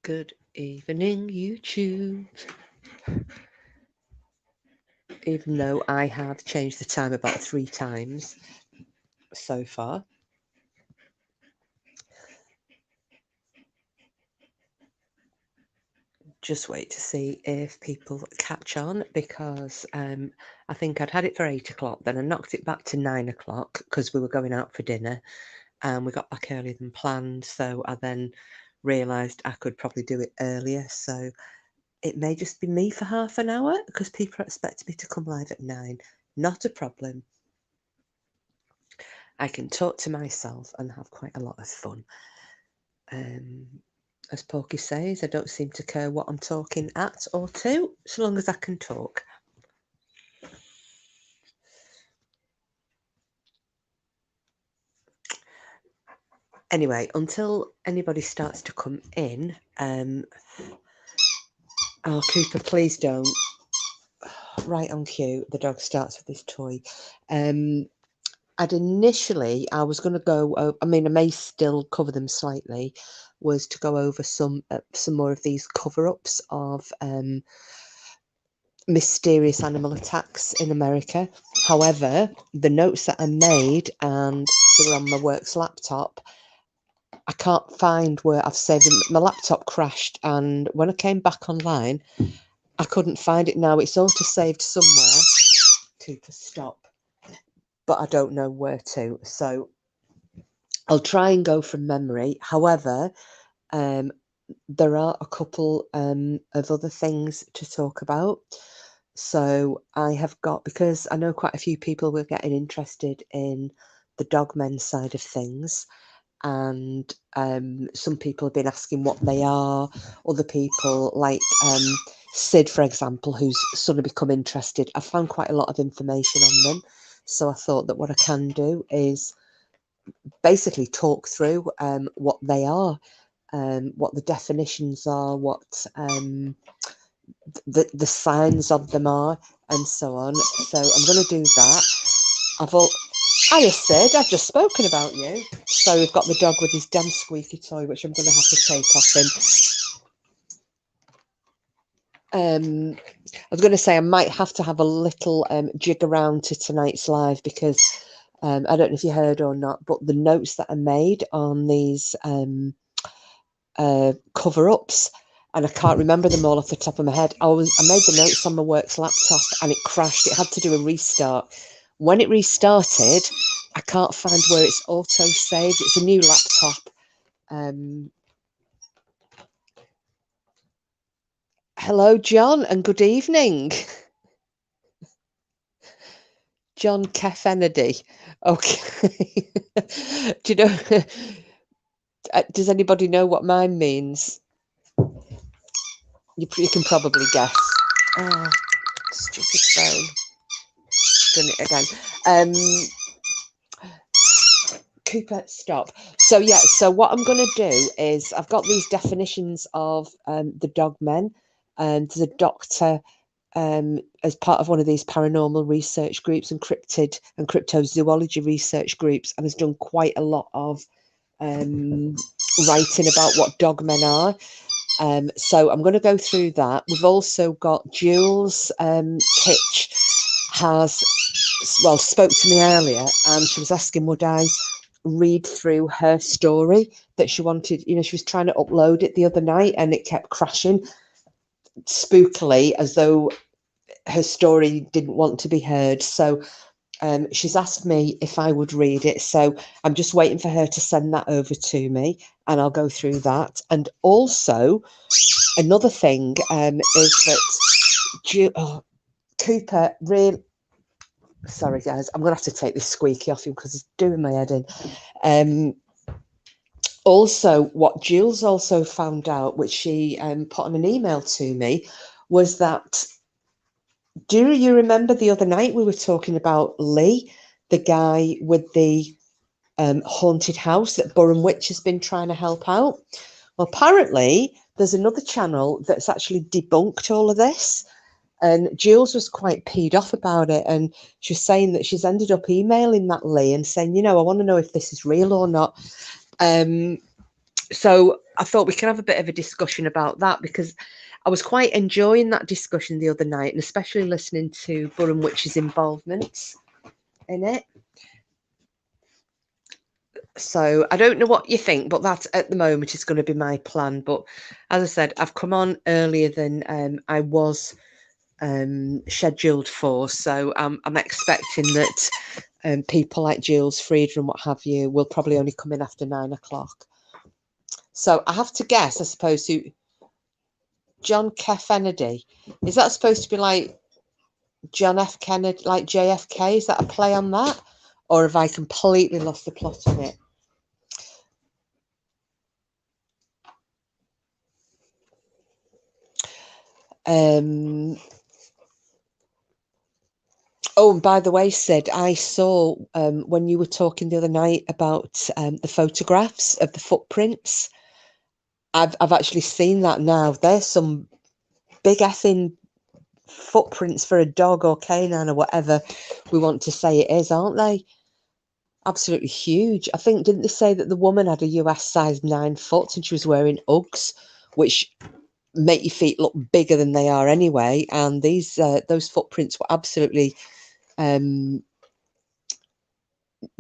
Good evening, YouTube. Even though I have changed the time about 3 times so far. Just wait to see if people catch on, because I think I'd had it for 8 o'clock, then I knocked it back to 9 o'clock because we were going out for dinner and we got back earlier than planned. So I then realised I could probably do it earlier. So it may just be me for half an hour because people are expecting me to come live at 9. Not a problem. I can talk to myself and have quite a lot of fun. As Porky says, I don't seem to care what I'm talking at or to, so long as I can talk. Anyway, until anybody starts to come in, oh, Cooper, please don't. Right on cue, the dog starts with his toy. I was going to go, I mean, I may still cover them slightly, was to go over some more of these cover-ups of mysterious animal attacks in America. However, the notes that I made, and they were on my work's laptop, I can't find where I've saved them. My laptop crashed, and when I came back online, I couldn't find it now. It's auto-saved somewhere. Cooper, stop. But I don't know where to. So I'll try and go from memory. However, there are a couple of other things to talk about. So I have got, because I know quite a few people were getting interested in the dogmen side of things, and some people have been asking what they are. Other people, like Sid, for example, who's suddenly become interested, I found quite a lot of information on them. So I thought that what I can do is basically talk through what they are, what the definitions are, what the signs of them are, and so on. So I'm going to do that. Hiya, Sid, I've just spoken about you. So we've got the dog with his damn squeaky toy, which I'm going to have to take off him. I was going to say I might have to have a little jig around to tonight's live, because I don't know if you heard or not, but the notes that I made on these cover-ups, and I can't remember them all off the top of my head. I made the notes on my work's laptop and it crashed. It had to do a restart. When it restarted, I can't find where it's auto-saved. It's a new laptop. Hello, John, and good evening. John Kennedy. Okay. Do you know? Does anybody know what mine means? You can probably guess. Oh, stupid phone. Done it again. Cooper, stop. So yeah, so what I'm going to do is I've got these definitions of the dogmen, and there's a doctor as part of one of these paranormal research groups and cryptozoology research groups, and has done quite a lot of writing about what dogmen are. So I'm going to go through that. We've also got Jules Kitch spoke to me earlier, and she was asking would I read through her story that she wanted. She was trying to upload it the other night and it kept crashing spookily, as though her story didn't want to be heard. So she's asked me if I would read it. So I'm just waiting for her to send that over to me, and I'll go through that. And also, another thing is that Cooper really... Sorry, guys, I'm going to have to take this squeaky off him because it's doing my head in. Also, what Jules also found out, which she put on an email to me, was that, do you remember the other night we were talking about Lee, the guy with the haunted house that Burham Witch has been trying to help out? Well, apparently there's another channel that's actually debunked all of this. And Jules was quite peed off about it. And she was saying that she's ended up emailing that Lee and saying, I want to know if this is real or not. So I thought we can have a bit of a discussion about that, because I was quite enjoying that discussion the other night, and especially listening to Burren Witch's involvement in it. So I don't know what you think, but that at the moment is going to be my plan. But as I said, I've come on earlier than I was scheduled for, so I'm expecting that people like Jules Frieder and what have you will probably only come in after 9 o'clock. So I have to guess, I suppose, who John Kennedy, is that supposed to be like John F. Kennedy, like JFK? Is that a play on that, or have I completely lost the plot on it? Oh, and by the way, Sid, I saw when you were talking the other night about the photographs of the footprints. I've actually seen that now. There's some big effing footprints for a dog or canine or whatever we want to say it is, aren't they? Absolutely huge. I think, didn't they say that the woman had a US size 9 foot and she was wearing Uggs, which make your feet look bigger than they are anyway? And these those footprints were absolutely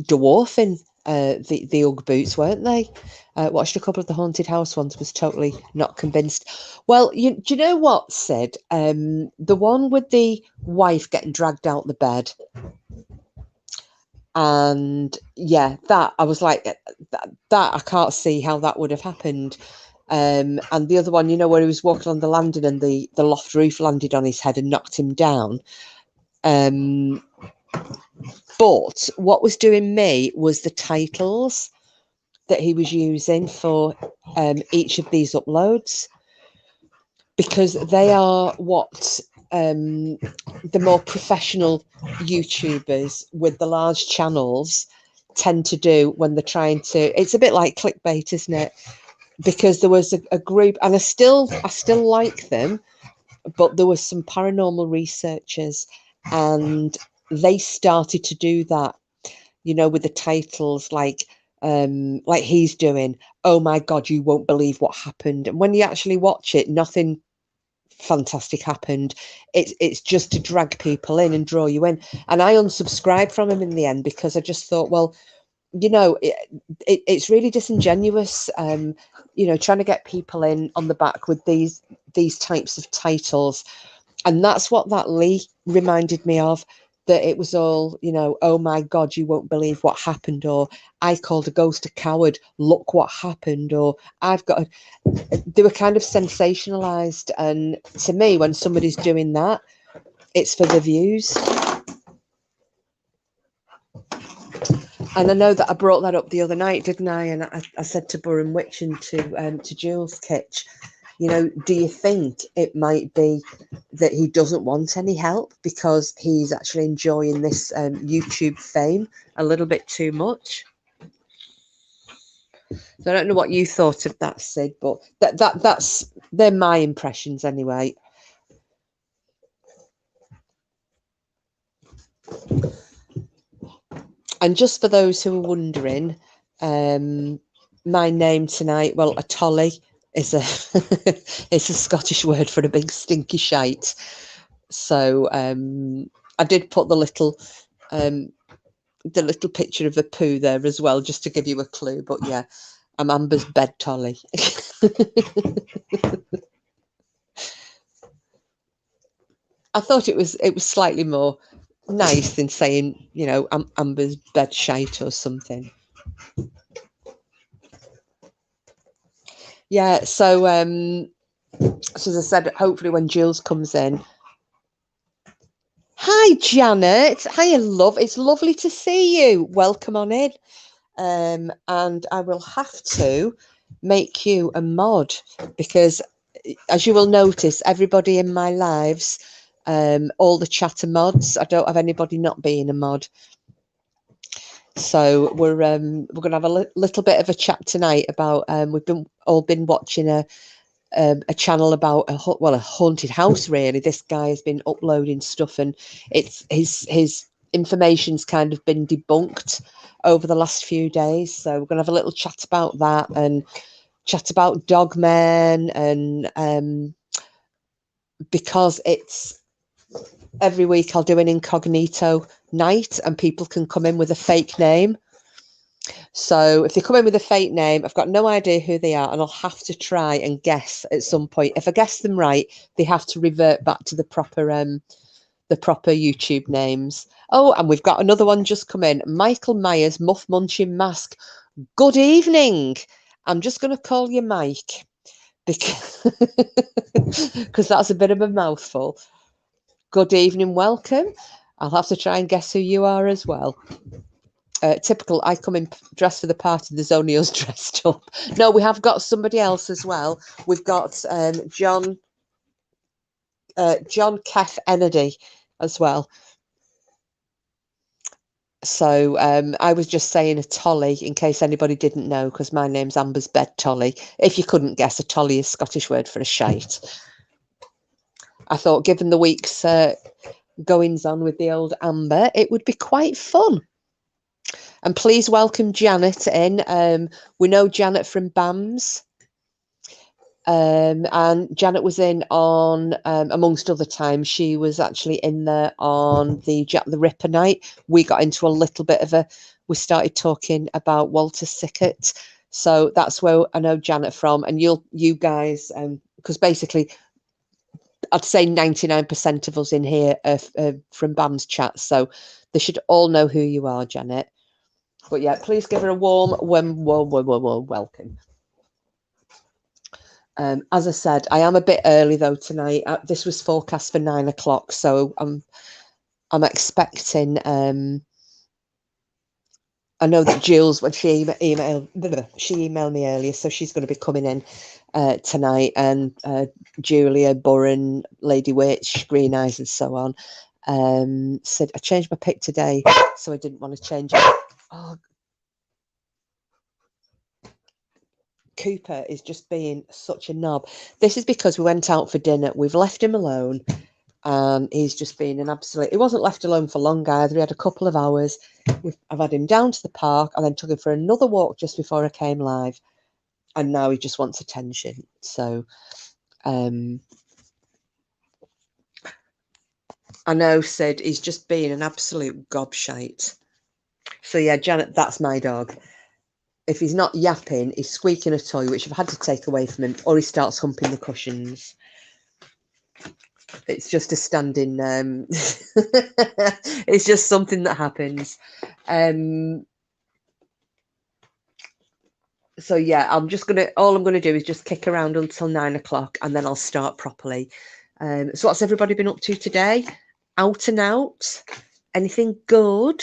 dwarfing the Ugg boots, weren't they? Watched a couple of the haunted house ones, was totally not convinced. Well, do you know what, Sid? The one with the wife getting dragged out the bed, and yeah, that I was like, that I can't see how that would have happened. And the other one, where he was walking on the landing and the loft roof landed on his head and knocked him down. But what was doing me was the titles that he was using for each of these uploads, because they are what the more professional YouTubers with the large channels tend to do when they're trying to. It's a bit like clickbait, isn't it? Because there was a group, and I still like them, but there were some paranormal researchers, and they started to do that, with the titles like he's doing, "Oh my God, you won't believe what happened." And when you actually watch it, nothing fantastic happened. It's just to drag people in and draw you in. And I unsubscribed from him in the end, because I just thought, well, it's really disingenuous, trying to get people in on the back with these types of titles. And that's what that Lee reminded me of, that it was all, "Oh my God, you won't believe what happened," or "I called a ghost a coward, look what happened," or "I've got they were kind of sensationalized. And to me, when somebody's doing that, it's for the views. And I know that I brought that up the other night, didn't I? And I said to Burren Witch and to Jules Kitch, do you think it might be that he doesn't want any help because he's actually enjoying this YouTube fame a little bit too much? So I don't know what you thought of that, Sid, but they're my impressions anyway. And just for those who are wondering, my name tonight, well, a tolly is it's a Scottish word for a big stinky shite. So I did put the little picture of a poo there as well, just to give you a clue. But yeah, I'm Amber's bed tolly. I thought it was slightly more nice than saying, Amber's bed shite or something. Yeah, so as I said, hopefully when Jules comes in. Hi, Janet. Hi, love. It's lovely to see you. Welcome on in. And I will have to make you a mod, because as you will notice, everybody in my lives, all the chatter mods, I don't have anybody not being a mod. So we're going to have a little bit of a chat tonight about we've been watching a channel about a haunted house. Really, this guy has been uploading stuff, and it's his information's kind of been debunked over the last few days. So we're going to have a little chat about that, and chat about dog men, and because it's every week I'll do an Incognito Night and people can come in with a fake name. So if they come in with a fake name, I've got no idea who they are, and I'll have to try and guess at some point. If I guess them right, they have to revert back to the proper YouTube names. Oh, and we've got another one just come in. Michael Myers, Muff Munching Mask. Good evening. I'm just going to call you Mike because that's a bit of a mouthful. Good evening, welcome. I'll have to try and guess who you are as well. Typical, I come in dressed for the party, there's only us dressed up. No, we have got somebody else as well. We've got John Keff Ennedy as well. So I was just saying a tolly in case anybody didn't know, because my name's Amber's Bed Tolly. If you couldn't guess, a tolly is Scottish word for a shite. I thought, given the week's goings on with the old Amber, it would be quite fun. And please welcome Janet in. We know Janet from BAMS. And Janet was in on, amongst other times, she was actually in there on the Jack the Ripper night. We got into a little bit of we started talking about Walter Sickert. So that's where I know Janet from. And you guys, because basically, I'd say 99% of us in here are from BAMS chat. So they should all know who you are, Janet. But yeah, please give her a warm welcome. As I said, I am a bit early though tonight. This was forecast for 9 o'clock, so I'm expecting. I know that Jules, when she emailed me earlier, so she's going to be coming in tonight, and Julia, Burren, Lady Witch, Green Eyes, and so on. Said I changed my pick today, so I didn't want to change it. Oh, Cooper is just being such a knob. This is because we went out for dinner. We've left him alone, and he's just been an absolute. He wasn't left alone for long either. He had a couple of hours. I've had him down to the park and then took him for another walk just before I came live, and now he just wants attention. So, I know Sid, he's just being an absolute gobshite. So yeah, Janet, that's my dog. If he's not yapping, he's squeaking a toy, which I've had to take away from him, or he starts humping the cushions. It's just a standing. It's just something that happens. So yeah, all I'm gonna do is just kick around until 9 o'clock, and then I'll start properly. So what's everybody been up to today? Out and out? Anything good?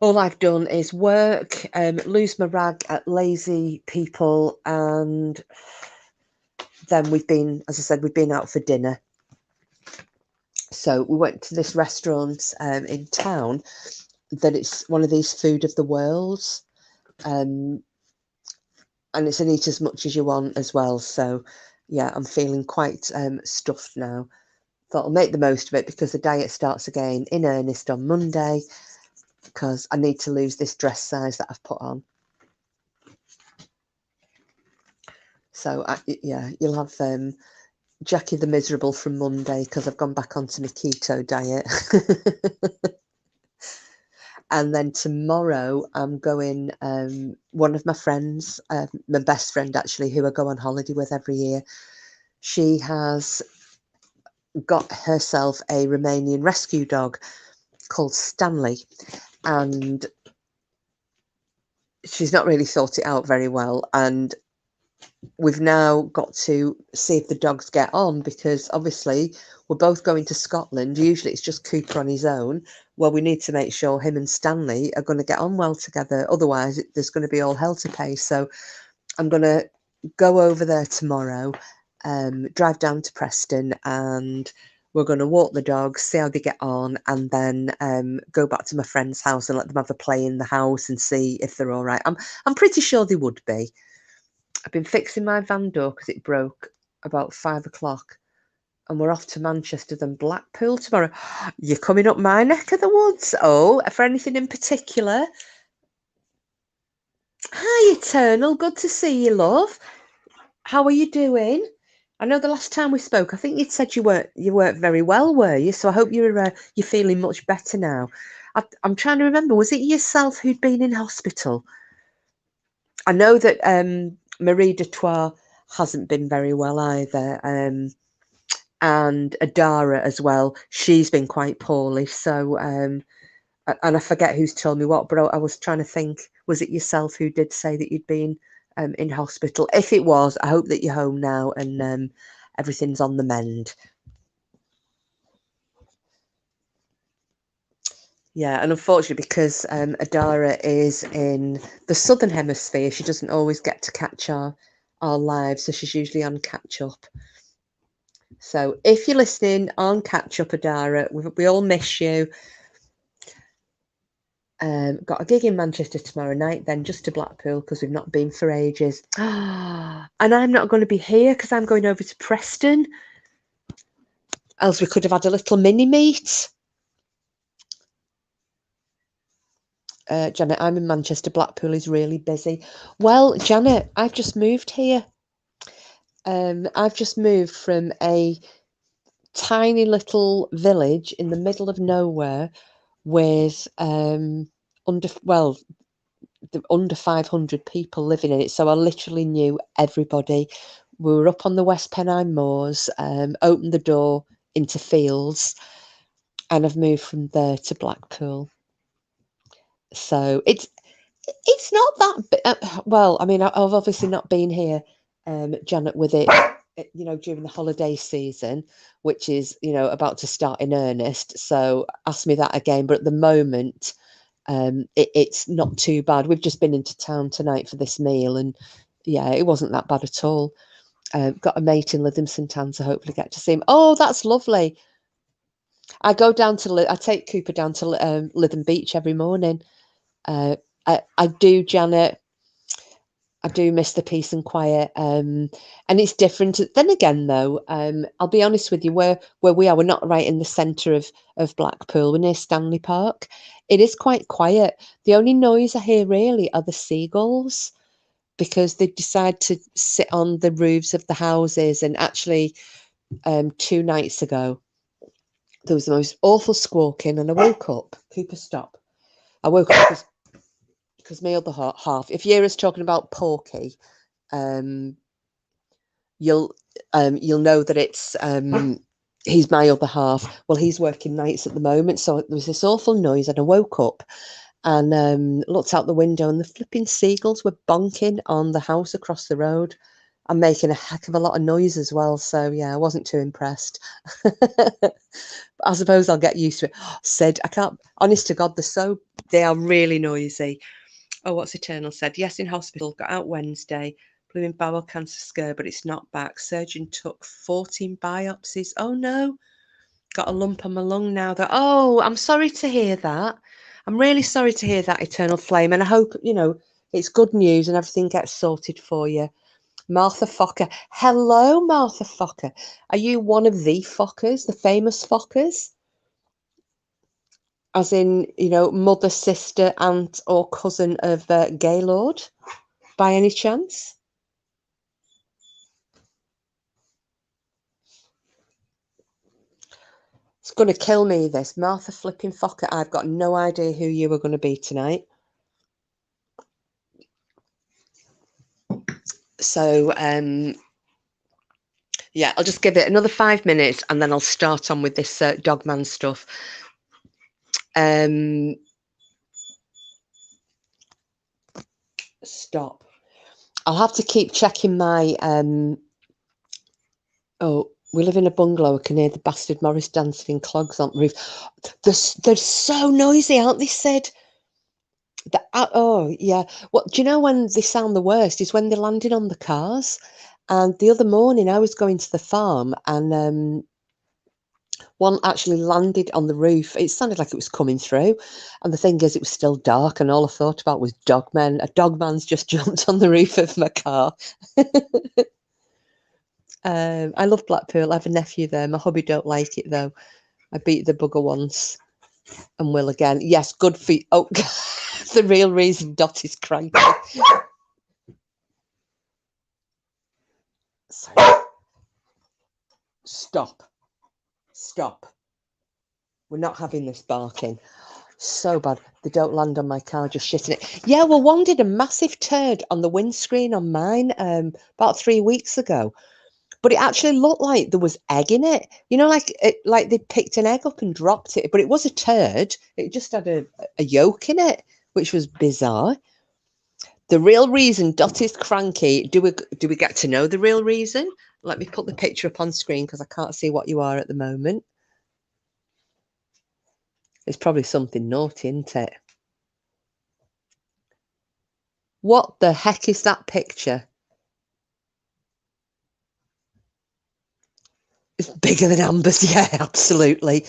All I've done is work, lose my rag at lazy people, and then we've been, as I said, we've been out for dinner. So we went to this restaurant in town that it's one of these food of the worlds, and it's an eat as much as you want as well. So yeah, I'm feeling quite stuffed now. Thought I'll make the most of it because the diet starts again in earnest on Monday, because I need to lose this dress size that I've put on. So yeah, you'll have Jackie the Miserable from Monday because I've gone back onto my keto diet. And then tomorrow I'm going, one of my friends, my best friend actually, who I go on holiday with every year, she has got herself a Romanian rescue dog called Stanley, and she's not really thought it out very well, and we've now got to see if the dogs get on, because obviously we're both going to Scotland. Usually it's just Cooper on his own. Well, we need to make sure him and Stanley are going to get on well together, otherwise there's going to be all hell to pay. So I'm going to go over there tomorrow, drive down to Preston, and we're going to walk the dogs, see how they get on, and then go back to my friend's house and let them have a play in the house and see if they're all right. I'm pretty sure they would be. I've been fixing my van door because it broke about 5 o'clock, and we're off to Manchester then Blackpool tomorrow. You're coming up my neck of the woods. Oh, for anything in particular? Hi, Eternal. Good to see you, love. How are you doing? I know the last time we spoke, I think you'd said you weren't very well, were you? So I hope you're feeling much better now. I'm trying to remember. Was it yourself who'd been in hospital? I know that Marie Detroit hasn't been very well either, and Adara as well. She's been quite poorly. So, and I forget who's told me what, but I was trying to think. Was it yourself who did say that you'd been in hospital? If it was, I hope that you're home now and everything's on the mend. Yeah, and unfortunately, because Adara is in the southern hemisphere, she doesn't always get to catch our lives, so she's usually on catch up. So if you're listening on catch up, Adara, we all miss you. Got a gig in Manchester tomorrow night, then just to Blackpool because we've not been for ages. And I'm not going to be here because I'm going over to Preston. Else we could have had a little mini meet. Janet, I'm in Manchester. Blackpool is really busy. Well, Janet, I've just moved here. I've just moved from a tiny little village in the middle of nowhere with under 500 people living in it. So I literally knew everybody. We were up on the West Pennine Moors, opened the door into fields, and I've moved from there to Blackpool. So it's not that well. I mean, I've obviously not been here, Janet, with it, during the holiday season, which is about to start in earnest. So ask me that again. But at the moment, it's not too bad. We've just been into town tonight for this meal, and yeah, it wasn't that bad at all. Got a mate in Lytham Town, so hopefully get to see him. Oh, that's lovely. I go down to I take Cooper down to Lytham Beach every morning. I do, Janet. I do miss the peace and quiet, and it's different. Then again, though, I'll be honest with you, where we are, we're not right in the centre of Blackpool. We're near Stanley Park. It is quite quiet. The only noise I hear really are the seagulls because they decide to sit on the roofs of the houses. And actually, 2 nights ago, there was the most awful squawking, and I woke up. Cooper, stop! I woke up because my other half. If you hear us talking about Porky, you'll know that it's he's my other half. Well, he's working nights at the moment, so there was this awful noise, and I woke up and looked out the window, and the flipping seagulls were bonking on the house across the road and making a heck of a lot of noise as well. So yeah, I wasn't too impressed. But I suppose I'll get used to it. Sid, I can't. Honest to God, they are really noisy. Oh, what's Eternal said? Yes, in hospital. Got out Wednesday. Blooming bowel cancer scare, but it's not back. Surgeon took 14 biopsies. Oh no. Got a lump on my lung now. Oh, I'm sorry to hear that. I'm really sorry to hear that, Eternal Flame. And I hope, it's good news and everything gets sorted for you. Martha Fokker. Hello, Martha Fokker. Are you one of the Fokkers, the famous Fokkers? As in, mother, sister, aunt, or cousin of Gaylord, by any chance? It's going to kill me, this. Martha flipping Fokker. I've got no idea who you were going to be tonight. So, yeah, I'll just give it another 5 minutes and then I'll start on with this Dogman stuff. Stop. I'll have to keep checking my we live in a bungalow. I can hear the bastard Morris dancing in clogs on the roof. They're so noisy, aren't they, Sid? Oh, yeah. Well, do you know when they sound the worst is when they're landing on the cars. And the other morning I was going to the farm and one actually landed on the roof. It sounded like it was coming through. And the thing is, it was still dark and all I thought about was dogmen. A dogman's just jumped on the roof of my car. I love Blackpool. I have a nephew there. My hubby don't like it though. I beat the bugger once and will again. Yes, good for you. Oh, the real reason Dot is cranky. Stop. We're not having this barking. So bad. They don't land on my car, just shitting it. Yeah, well, one did a massive turd on the windscreen on mine about 3 weeks ago. But it actually looked like there was egg in it. You know, like they picked an egg up and dropped it. But it was a turd. It just had a yolk in it, which was bizarre. The real reason Dot is cranky. Do we get to know the real reason? Let me put the picture up on screen because I can't see what you are at the moment. It's probably something naughty, isn't it? What the heck is that picture? It's bigger than Amber's. Yeah, absolutely.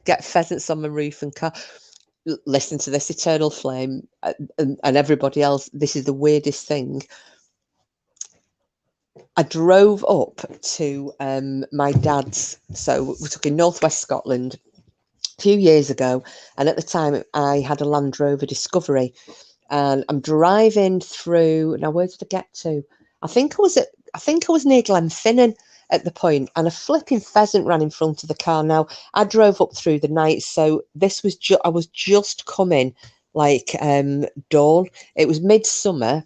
Get pheasants on my roof and car. Listen to this, Eternal Flame and everybody else. This is the weirdest thing. I drove up to my dad's. So we're talking northwest Scotland a few years ago. And at the time, I had a Land Rover Discovery. And I'm driving through. Now, where did I get to? I think I was near Glenfinnan at the point, and a flipping pheasant ran in front of the car. Now, I drove up through the night, so this was I was just coming like dawn. It was midsummer,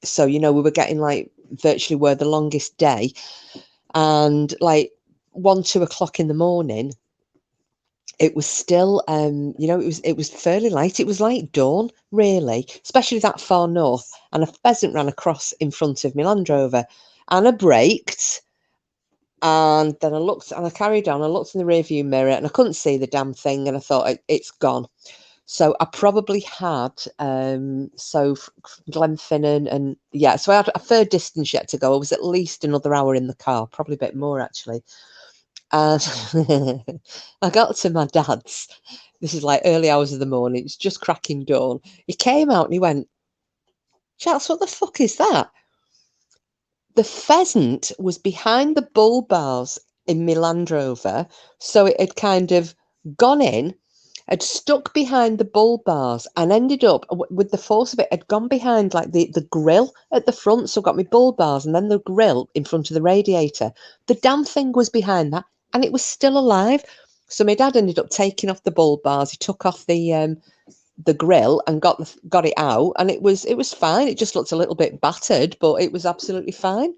so we were getting like virtually were the longest day, and like 1-2 o'clock in the morning. It was still, it was fairly light. It was like dawn, really, especially that far north. And a pheasant ran across in front of me Land Rover, and I braked. And then I looked, and I carried on. I looked in the rearview mirror, and I couldn't see the damn thing. And I thought it's gone. So I probably had Glenfinnan, and yeah. So I had a fair distance yet to go. I was at least another hour in the car, probably a bit more actually. And I got to my dad's. This is like early hours of the morning. It's just cracking dawn. He came out and he went, "Chats, what the fuck is that?" The pheasant was behind the bull bars in my Land Rover. So it had kind of gone in, had stuck behind the bull bars, and ended up with the force of it, had gone behind like the grill at the front. So got my bull bars and then the grill in front of the radiator. The damn thing was behind that. And it was still alive. So my dad ended up taking off the bull bars. He took off the grill and got it out, and it was fine. It just looked a little bit battered, but it was absolutely fine.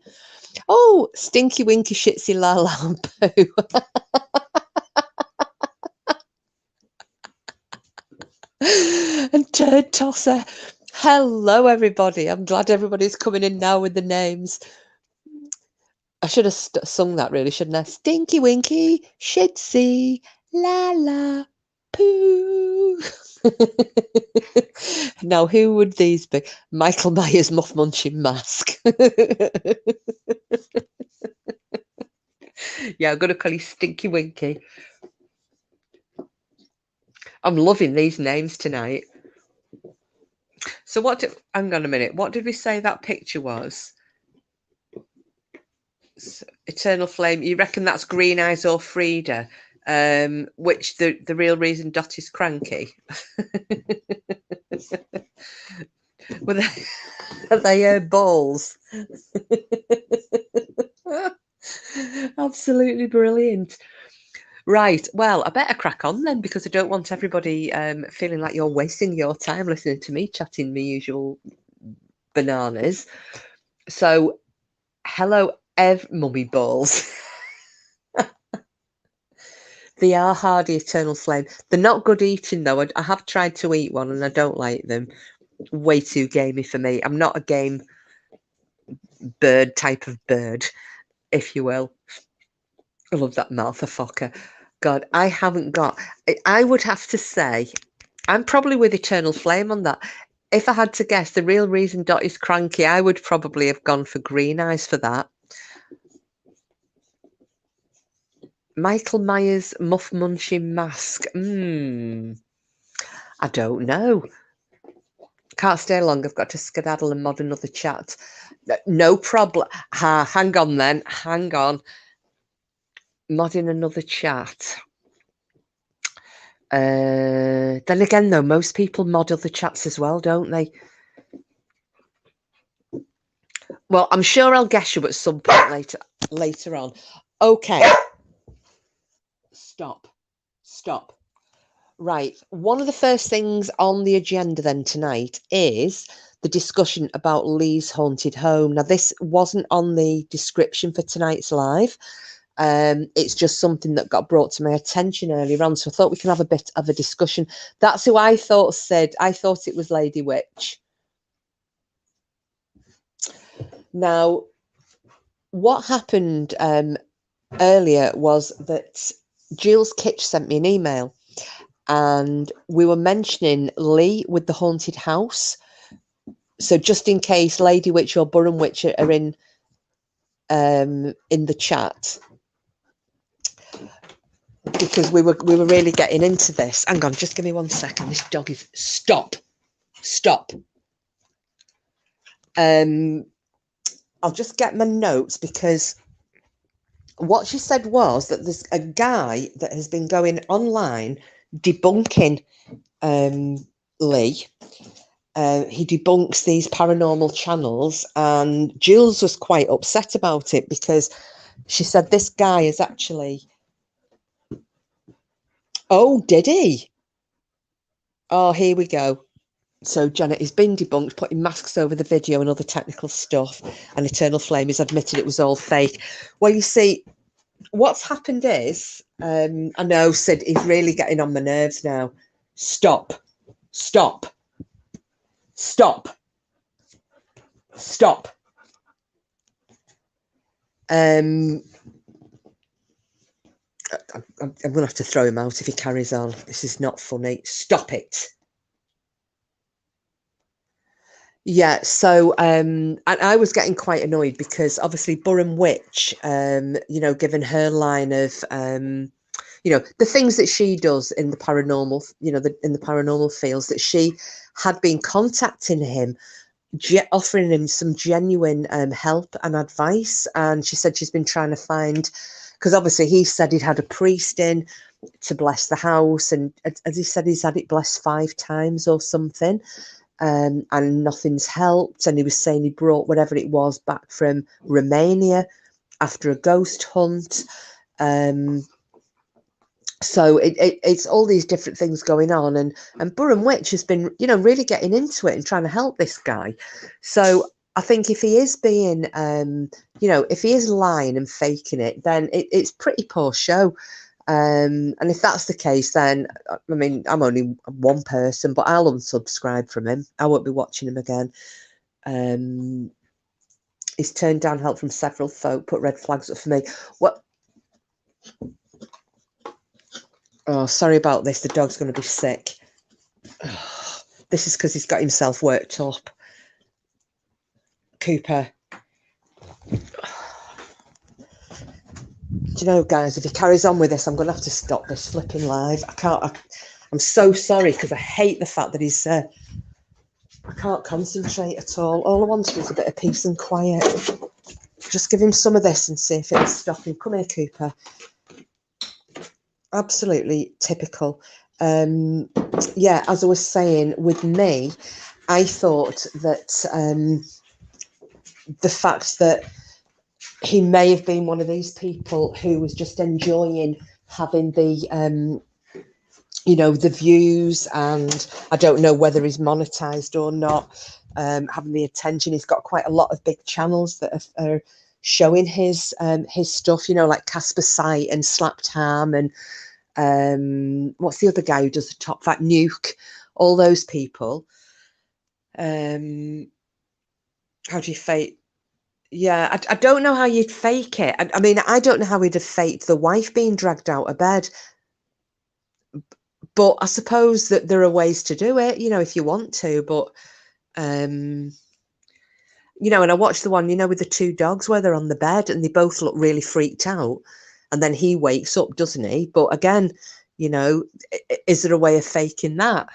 Oh, stinky winky shitsy la la poo. And turd tosser. Hello, everybody. I'm glad everybody's coming in now with the names. I should have sung that, really, shouldn't I? Stinky winky, shitsy, la la, poo. Now, who would these be? Michael Myers muff munching mask. Yeah, I'm going to call you Stinky Winky. I'm loving these names tonight. So hang on a minute. What did we say that picture was? Eternal Flame. You reckon that's Green Eyes or Frida? Which the real reason Dot is cranky. Are they balls? Absolutely brilliant. Right, well, I better crack on then, because I don't want everybody feeling like you're wasting your time listening to me chatting my usual bananas. So, hello, mummy balls. They are hardy, Eternal Flame. They're not good eating, though. I have tried to eat one, and I don't like them. Way too gamey for me. I'm not a game bird type of bird, if you will. I love that motherfucker. God, I haven't got... I would have to say, I'm probably with Eternal Flame on that. If I had to guess, the real reason Dot is cranky, I would probably have gone for Green Eyes for that. Michael Myers muff munching mask. I don't know. Can't stay long. I've got to skedaddle and mod another chat. No problem. Hang on then. Hang on. Modding another chat. Then again, though, most people mod other chats as well, don't they? Well, I'm sure I'll guess you at some point later on. Okay. Stop. Right. One of the first things on the agenda then tonight is the discussion about Lee's haunted home. Now, this wasn't on the description for tonight's live. It's just something that got brought to my attention earlier on, so I thought we can have a bit of a discussion. That's who I thought said. I thought it was Lady Witch. Now, what happened earlier was that Jules Kitch sent me an email, and we were mentioning Lee with the haunted house. So just in case Lady Witch or Burren Witch are in the chat, because we were really getting into this. Hang on, just give me 1 second. This dog is stop. I'll just get my notes, because what she said was that there's a guy that has been going online debunking Lee. He debunks these paranormal channels, and Jules was quite upset about it, because she said this guy is actually... Oh, did he? Oh, here we go. So Janet has been debunked, putting masks over the video and other technical stuff, and Eternal Flame has admitted it was all fake. Well, you see, what's happened is, I know Sid is really getting on my nerves now. Stop. I'm going to have to throw him out if he carries on. This is not funny. Stop it. Yeah, so and I was getting quite annoyed, because obviously Burren Witch, given her line of the things that she does in the paranormal, in the paranormal fields, that she had been contacting him, offering him some genuine help and advice. And she said she's been trying to find, because obviously he said he'd had a priest in to bless the house, and as he said, he's had it blessed 5 times or something. And nothing's helped. And he was saying he brought whatever it was back from Romania after a ghost hunt. So it's all these different things going on. And Burren Witch has been, really getting into it and trying to help this guy. So I think if he is being, if he is lying and faking it, then it's pretty poor show. And if that's the case, then, I mean, I'm only one person, but I'll unsubscribe from him. I won't be watching him again. He's turned down help from several folk, put red flags up for me. What? Oh, sorry about this. The dog's going to be sick. This is because he's got himself worked up. Cooper. Do you know, guys, if he carries on with this, I'm going to have to stop this flipping live. I'm so sorry, because I hate the fact that he's... I can't concentrate at all. All I wanted was a bit of peace and quiet. Just give him some of this and see if it'll stop him. Come here, Cooper. Absolutely typical. Yeah, as I was saying, with me, I thought that the fact that he may have been one of these people who was just enjoying having the, the views, and I don't know whether he's monetized or not, having the attention. He's got quite a lot of big channels that are showing his stuff, like Casper Sight and Slapped Ham, and what's the other guy who does the Top Fat Nuke? All those people. How do you fake? Yeah, I don't know how you'd fake it. I mean, I don't know how he'd have faked the wife being dragged out of bed. But I suppose that there are ways to do it, if you want to. But, and I watched the one, with the 2 dogs where they're on the bed and they both look really freaked out. And then he wakes up, doesn't he? But again, is there a way of faking that?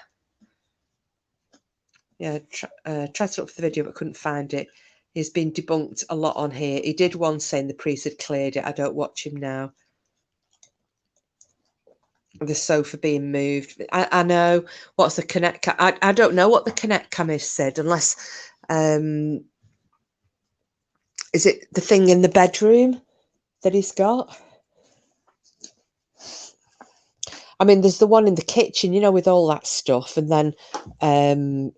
Yeah, tried to look for the video but couldn't find it. He's been debunked a lot on here. He did one saying the priest had cleared it. I don't watch him now. The sofa being moved. I know. What's the connect cam? I don't know what the connect cam is, said, unless Is it the thing in the bedroom that he's got? I mean, there's the one in the kitchen, you know, with all that stuff. And then,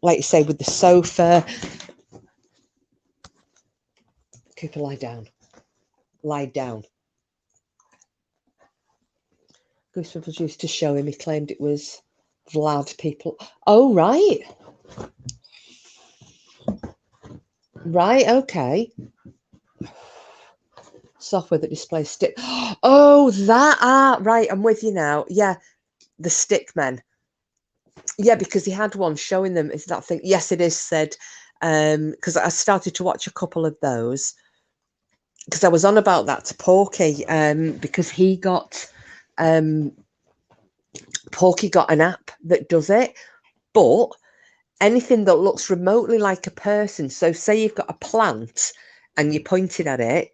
like you say, with the sofa. Cooper, lie down. Lie down. Goosebumps used to show him. He claimed it was Vlad. People. Oh, right. Right, okay. Software that displays stick. Oh, that. Right, I'm with you now. Yeah, the stick men. Yeah, because he had one showing them. Is that thing? Yes, it is said. Because I started to watch a couple of those. Because I was on about that to Porky. Because he got, Porky got an app that does it, but anything that looks remotely like a person. So, say you've got a plant and you're pointing at it,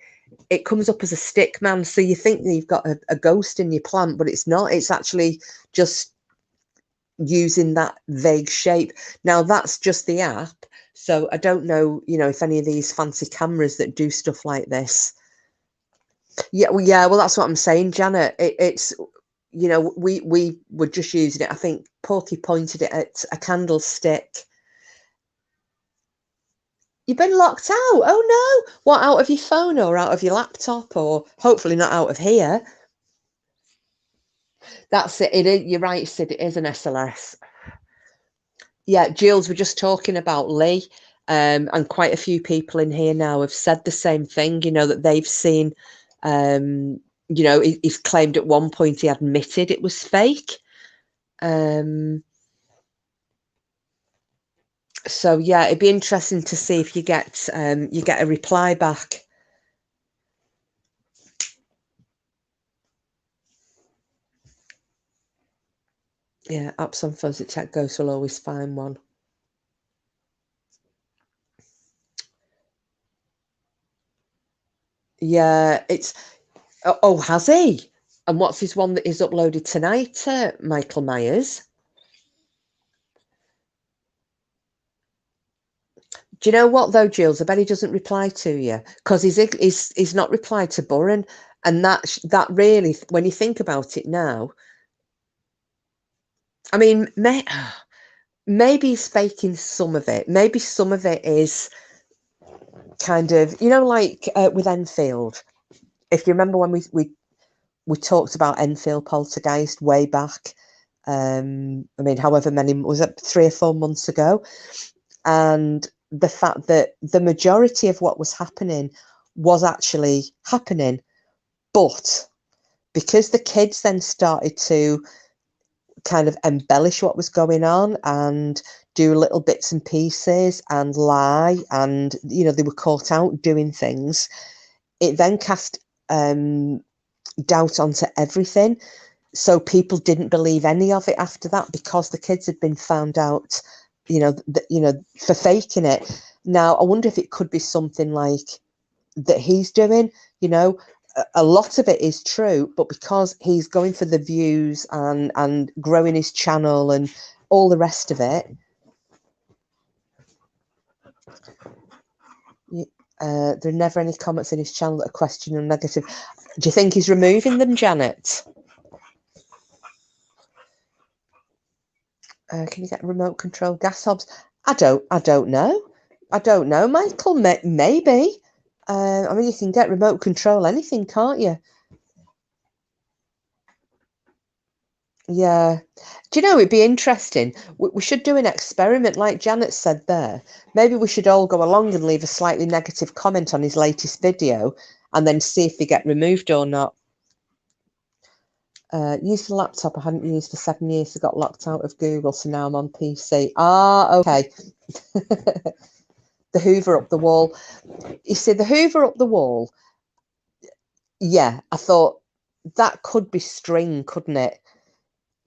it comes up as a stick man. So you think that you've got a ghost in your plant, but it's not. It's actually just using that vague shape. Now that's just the app. So I don't know, you know, if any of these fancy cameras that do stuff like this. Yeah, well, that's what I'm saying, Janet. It's, you know, we were just using it. I think Porky pointed it at a candlestick. You've been locked out. Oh no! What, out of your phone or out of your laptop, or hopefully not out of here? That's it. It is. You're right, Sid. It is an SLS. Yeah, Jules, we're just talking about Lee, and quite a few people in here now have said the same thing. You know, that they've seen. You know, he's claimed at one point he admitted it was fake. So yeah, it'd be interesting to see if you get a reply back. Yeah, apps on phones that check ghosts will always find one. Yeah, it's. Oh, has he? And what's his one that is uploaded tonight, Michael Myers? Do you know what though, Jules? I bet he doesn't reply to you because he's not replied to Burren, and that really, when you think about it now, I mean, maybe he's faking some of it. Maybe some of it is kind of, you know, like with Enfield. If you remember when we talked about Enfield Poltergeist way back, I mean, however many, was it 3 or 4 months ago? And the fact that the majority of what was happening was actually happening, but because the kids then started to kind of embellish what was going on and do little bits and pieces and lie, and you know, they were caught out doing things, it then cast doubt onto everything. So people didn't believe any of it after that because the kids had been found out, you know, for faking it. Now I wonder if it could be something like that he's doing. You know, a lot of it is true, but because he's going for the views and growing his channel and all the rest of it. There are never any comments in his channel that are question or negative. Do you think he's removing them, Janet? Can you get remote control gas hobs? I don't know. I don't know, Michael. Maybe. I mean, you can get remote control anything, can't you? Yeah. Do you know, it'd be interesting. We should do an experiment, like Janet said there. Maybe we should all go along and leave a slightly negative comment on his latest video and then see if they get removed or not. Used the laptop I hadn't used for 7 years. I got locked out of Google, so now I'm on PC. Ah, okay. The Hoover up the wall. You see, the Hoover up the wall. Yeah, I thought that could be string, couldn't it?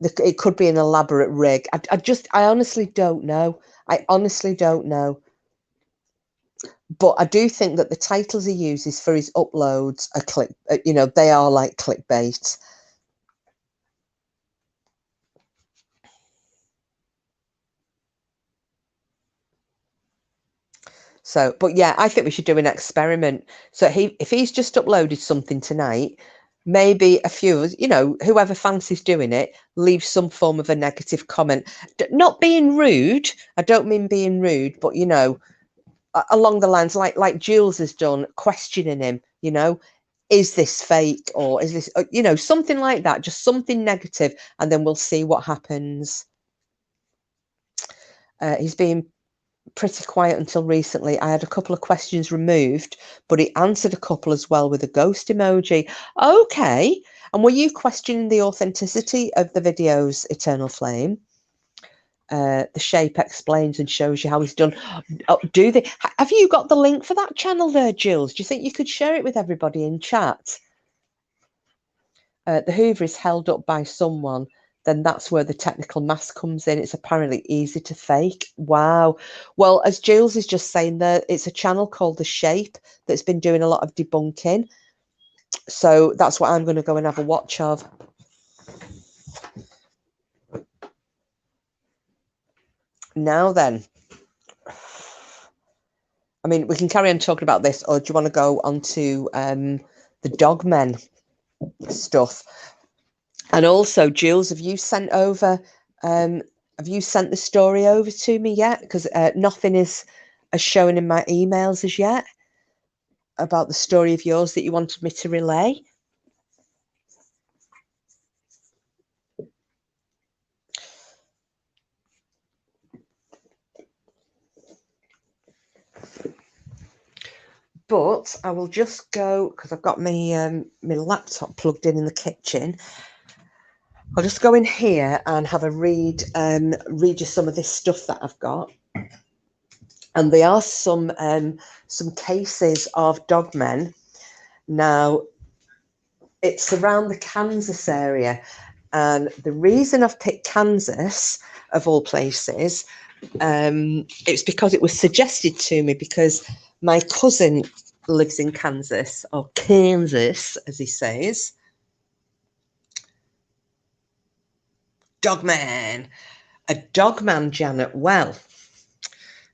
It could be an elaborate rig. I honestly don't know. I honestly don't know. But I do think that the titles he uses for his uploads are you know, they are like clickbait. So, but yeah, I think we should do an experiment. So if he's just uploaded something tonight, maybe a few of us, you know, whoever fancies doing it, leave some form of a negative comment. Not being rude. I don't mean being rude, but you know, along the lines like Jules has done, questioning him, you know, is this fake or is this, you know, something like that, just something negative, and then we'll see what happens. He's been pretty quiet until recently. I had a couple of questions removed, but he answered a couple as well with a ghost emoji. Okay. And were you questioning the authenticity of the videos, Eternal Flame? The shape explains and shows you how he's done. Oh, do they? Have you got the link for that channel there, Jules? Do you think you could share it with everybody in chat? The Hoover is held up by someone, then that's where the technical mask comes in. It's apparently easy to fake. Wow. Well, as Jules is just saying there, it's a channel called The Shape that's been doing a lot of debunking. So that's what I'm going to go and have a watch of. Now then, I mean, we can carry on talking about this, or do you want to go on to the Dogmen stuff? And also, Jules, have you sent over, have you sent the story over to me yet? Because nothing is showing in my emails as yet about the story of yours that you wanted me to relay. But I will just go, because I've got my my laptop plugged in the kitchen. I'll just go in here and have a read you some of this stuff that I've got. And there are some cases of dogmen. Now, it's around the Kansas area. And the reason I've picked Kansas, of all places, it's because it was suggested to me because my cousin lives in Kansas, or Kansas, as he says. Dogman. A dogman, Janet. Well,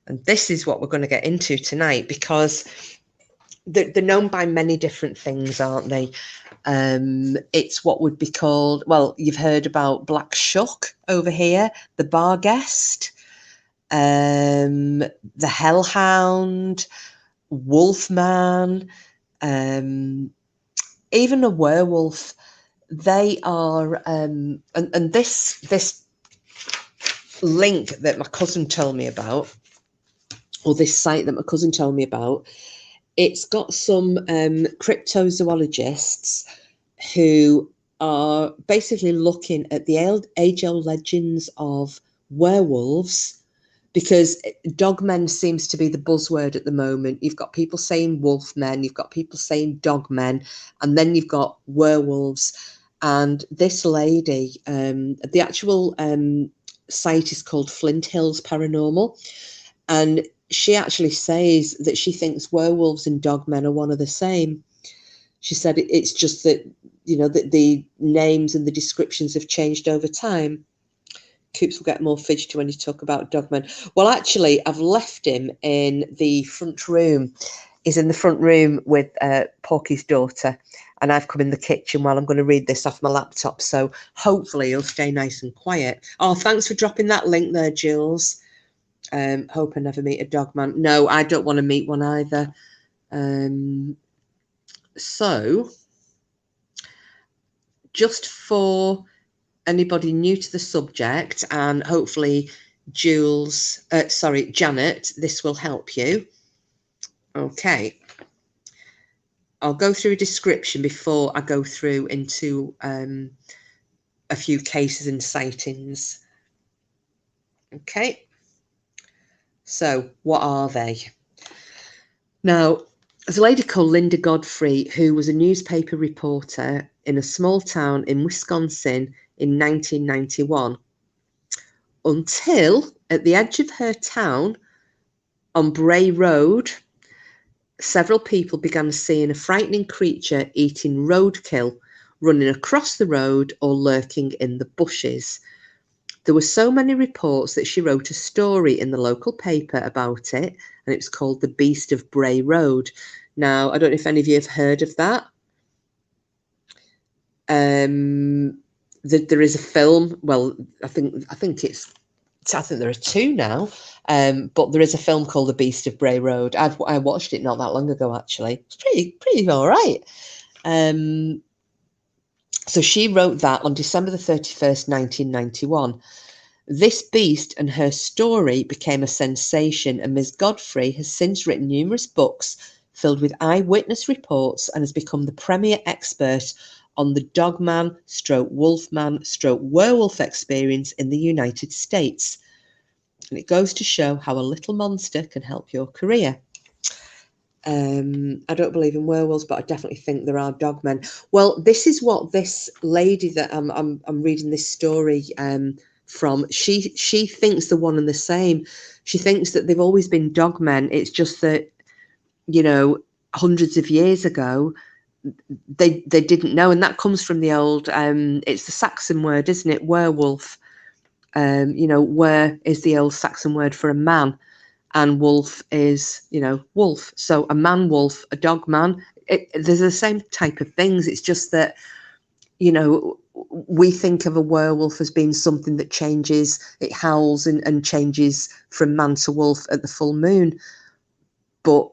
and this is what we're going to get into tonight, because they're known by many different things, aren't they? It's what would be called, well, you've heard about Black Shuck over here, the bar guest, the hellhound, wolfman, even a werewolf. They are, and this link that my cousin told me about, or this site that my cousin told me about, it's got some cryptozoologists who are basically looking at the age-old legends of werewolves, because dogmen seems to be the buzzword at the moment. You've got people saying wolfmen, you've got people saying dogmen, and then you've got werewolves. And this lady, the actual site is called Flint Hills Paranormal, and she actually says that she thinks werewolves and dogmen are one of the same. She said it's just that, you know, that the names and the descriptions have changed over time. Coops will get more fidgety when you talk about dogmen. Well, actually, I've left him in the front room. He's in the front room with Porky's daughter, and I've come in the kitchen while I'm going to read this off my laptop. So hopefully he'll stay nice and quiet. Oh, thanks for dropping that link there, Jules. Hope I never meet a dogman. No, I don't want to meet one either. So, just for anybody new to the subject, and hopefully Janet, this will help you. Okay. I'll go through a description before I go through into a few cases and sightings. Okay. So, what are they? Now, there's a lady called Linda Godfrey who was a newspaper reporter in a small town in Wisconsin in 1991, until at the edge of her town on Bray Road, several people began seeing a frightening creature eating roadkill, running across the road or lurking in the bushes. There were so many reports that she wrote a story in the local paper about it, and it's called The Beast of Bray Road. Now, I don't know if any of you have heard of that. There is a film. Well, I think there are two now, but there is a film called The Beast of Bray Road. I watched it not that long ago, actually. It's pretty all right. So she wrote that on December the 31st, 1991. This beast and her story became a sensation, and Ms. Godfrey has since written numerous books filled with eyewitness reports and has become the premier expert on the dogman, wolfman, werewolf experience in the United States. And it goes to show how a little monster can help your career. I don't believe in werewolves, but I definitely think there are dogmen. Well, this is what this lady that I'm reading this story from. She thinks the one and the same. She thinks that they've always been dogmen. It's just that, you know, hundreds of years ago, they didn't know, and that comes from the old. It's the Saxon word, isn't it? Werewolf. You know, were is the old Saxon word for a man. And wolf is, you know, wolf. So a man wolf, a dog man, there's the same type of things. It's just that, you know, we think of a werewolf as being something that changes, it howls and changes from man to wolf at the full moon. But,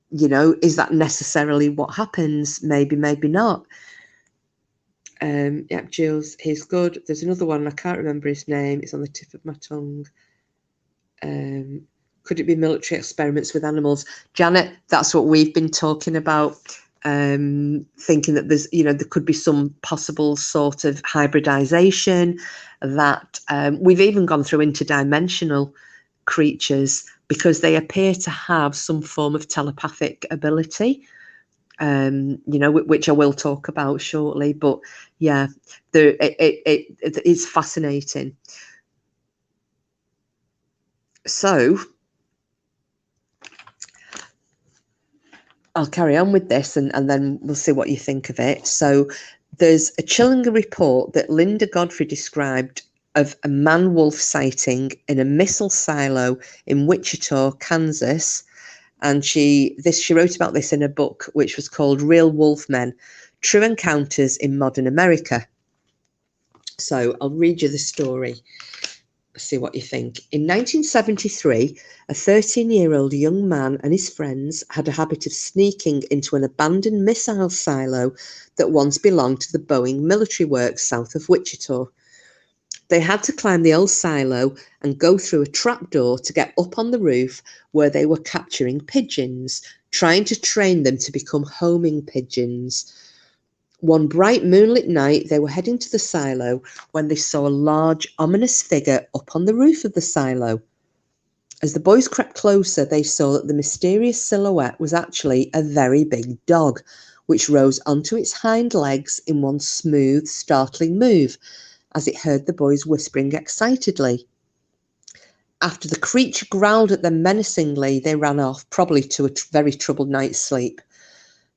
you know, is that necessarily what happens? Maybe, maybe not. Yeah, Jules, he's good. There's another one, I can't remember his name. It's on the tip of my tongue. Could it be military experiments with animals? Janet, that's what we've been talking about, thinking that there's, you know, there could be some possible sort of hybridization, that we've even gone through interdimensional creatures because they appear to have some form of telepathic ability, you know, which I will talk about shortly. But yeah, it's fascinating. So I'll carry on with this and then we'll see what you think of it. So there's a chilling report that Linda Godfrey described of a man-wolf sighting in a missile silo in Wichita, Kansas. And she wrote about this in a book which was called Real Wolfmen, True Encounters in Modern America. So I'll read you the story. See what you think. In 1973, a 13-year-old young man and his friends had a habit of sneaking into an abandoned missile silo that once belonged to the Boeing military works south of Wichita. They had to climb the old silo and go through a trapdoor to get up on the roof where they were capturing pigeons, trying to train them to become homing pigeons. One bright moonlit night, they were heading to the silo when they saw a large, ominous figure up on the roof of the silo. As the boys crept closer, they saw that the mysterious silhouette was actually a very big dog, which rose onto its hind legs in one smooth, startling move, as it heard the boys whispering excitedly. After the creature growled at them menacingly, they ran off, probably to a very troubled night's sleep.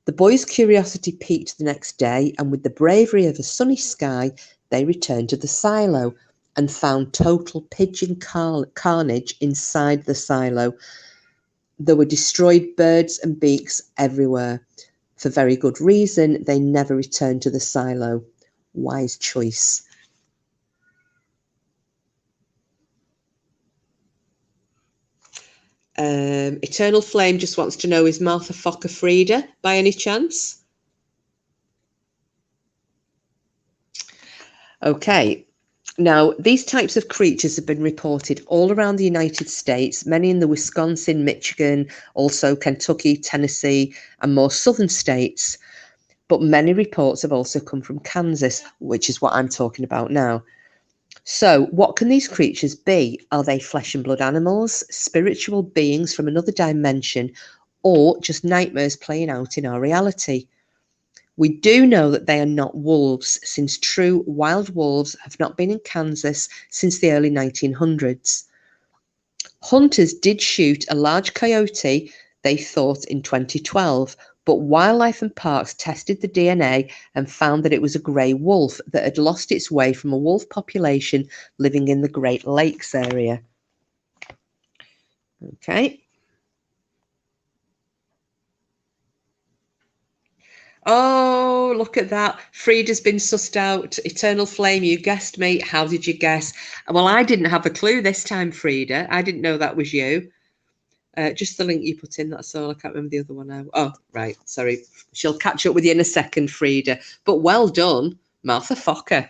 The boys' curiosity peaked the next day, and with the bravery of a sunny sky, they returned to the silo and found total pigeon carnage inside the silo. There were destroyed birds and beaks everywhere. For very good reason, they never returned to the silo. Wise choice. Eternal Flame just wants to know, is Martha Fokker Frieda by any chance? Okay. Now, these types of creatures have been reported all around the United States, many in the Wisconsin, Michigan, also Kentucky, Tennessee, and more southern states. But many reports have also come from Kansas, which is what I'm talking about now. So, what can these creatures be? Are they flesh and blood animals, spiritual beings from another dimension, or just nightmares playing out in our reality? We do know that they are not wolves, since true wild wolves have not been in Kansas since the early 1900s. Hunters did shoot a large coyote, they thought, in 2012, but Wildlife and Parks tested the DNA and found that it was a grey wolf that had lost its way from a wolf population living in the Great Lakes area. Okay. Oh, look at that. Frida's been sussed out. Eternal Flame, you guessed me. How did you guess? Well, I didn't have a clue this time, Frida. I didn't know that was you. Just the link you put in, that's all. I can't remember the other one now. Oh, right. Sorry. She'll catch up with you in a second, Frida. But well done, Martha Fokker.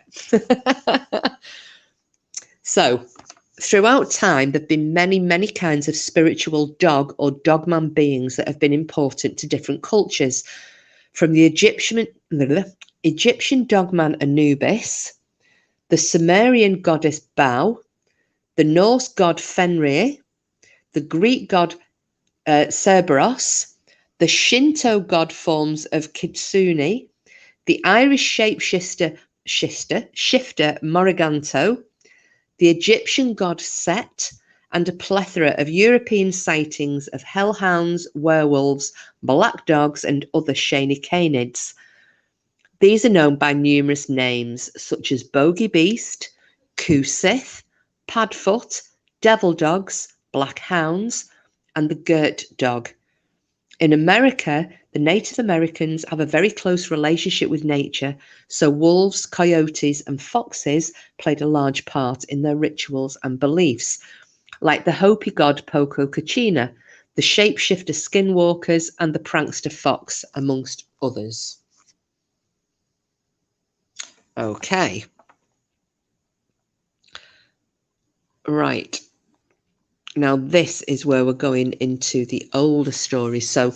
So, throughout time, there have been many, many kinds of spiritual dog or dogman beings that have been important to different cultures. From the Egyptian dogman Anubis, the Sumerian goddess Bau, the Norse god Fenrir, the Greek god Cerberus, the Shinto god forms of Kitsune, the Irish shifter Morriganto, the Egyptian god Set, and a plethora of European sightings of hellhounds, werewolves, black dogs, and other shiny canids. These are known by numerous names, such as Bogey Beast, Kusith, Padfoot, Devil Dogs, Black Hounds, and the Girt Dog. In America, the Native Americans have a very close relationship with nature, so wolves, coyotes, and foxes played a large part in their rituals and beliefs, like the Hopi god Poco Kachina, the shapeshifter skinwalkers, and the prankster fox, amongst others. Okay. Right. Now, this is where we're going into the older stories. So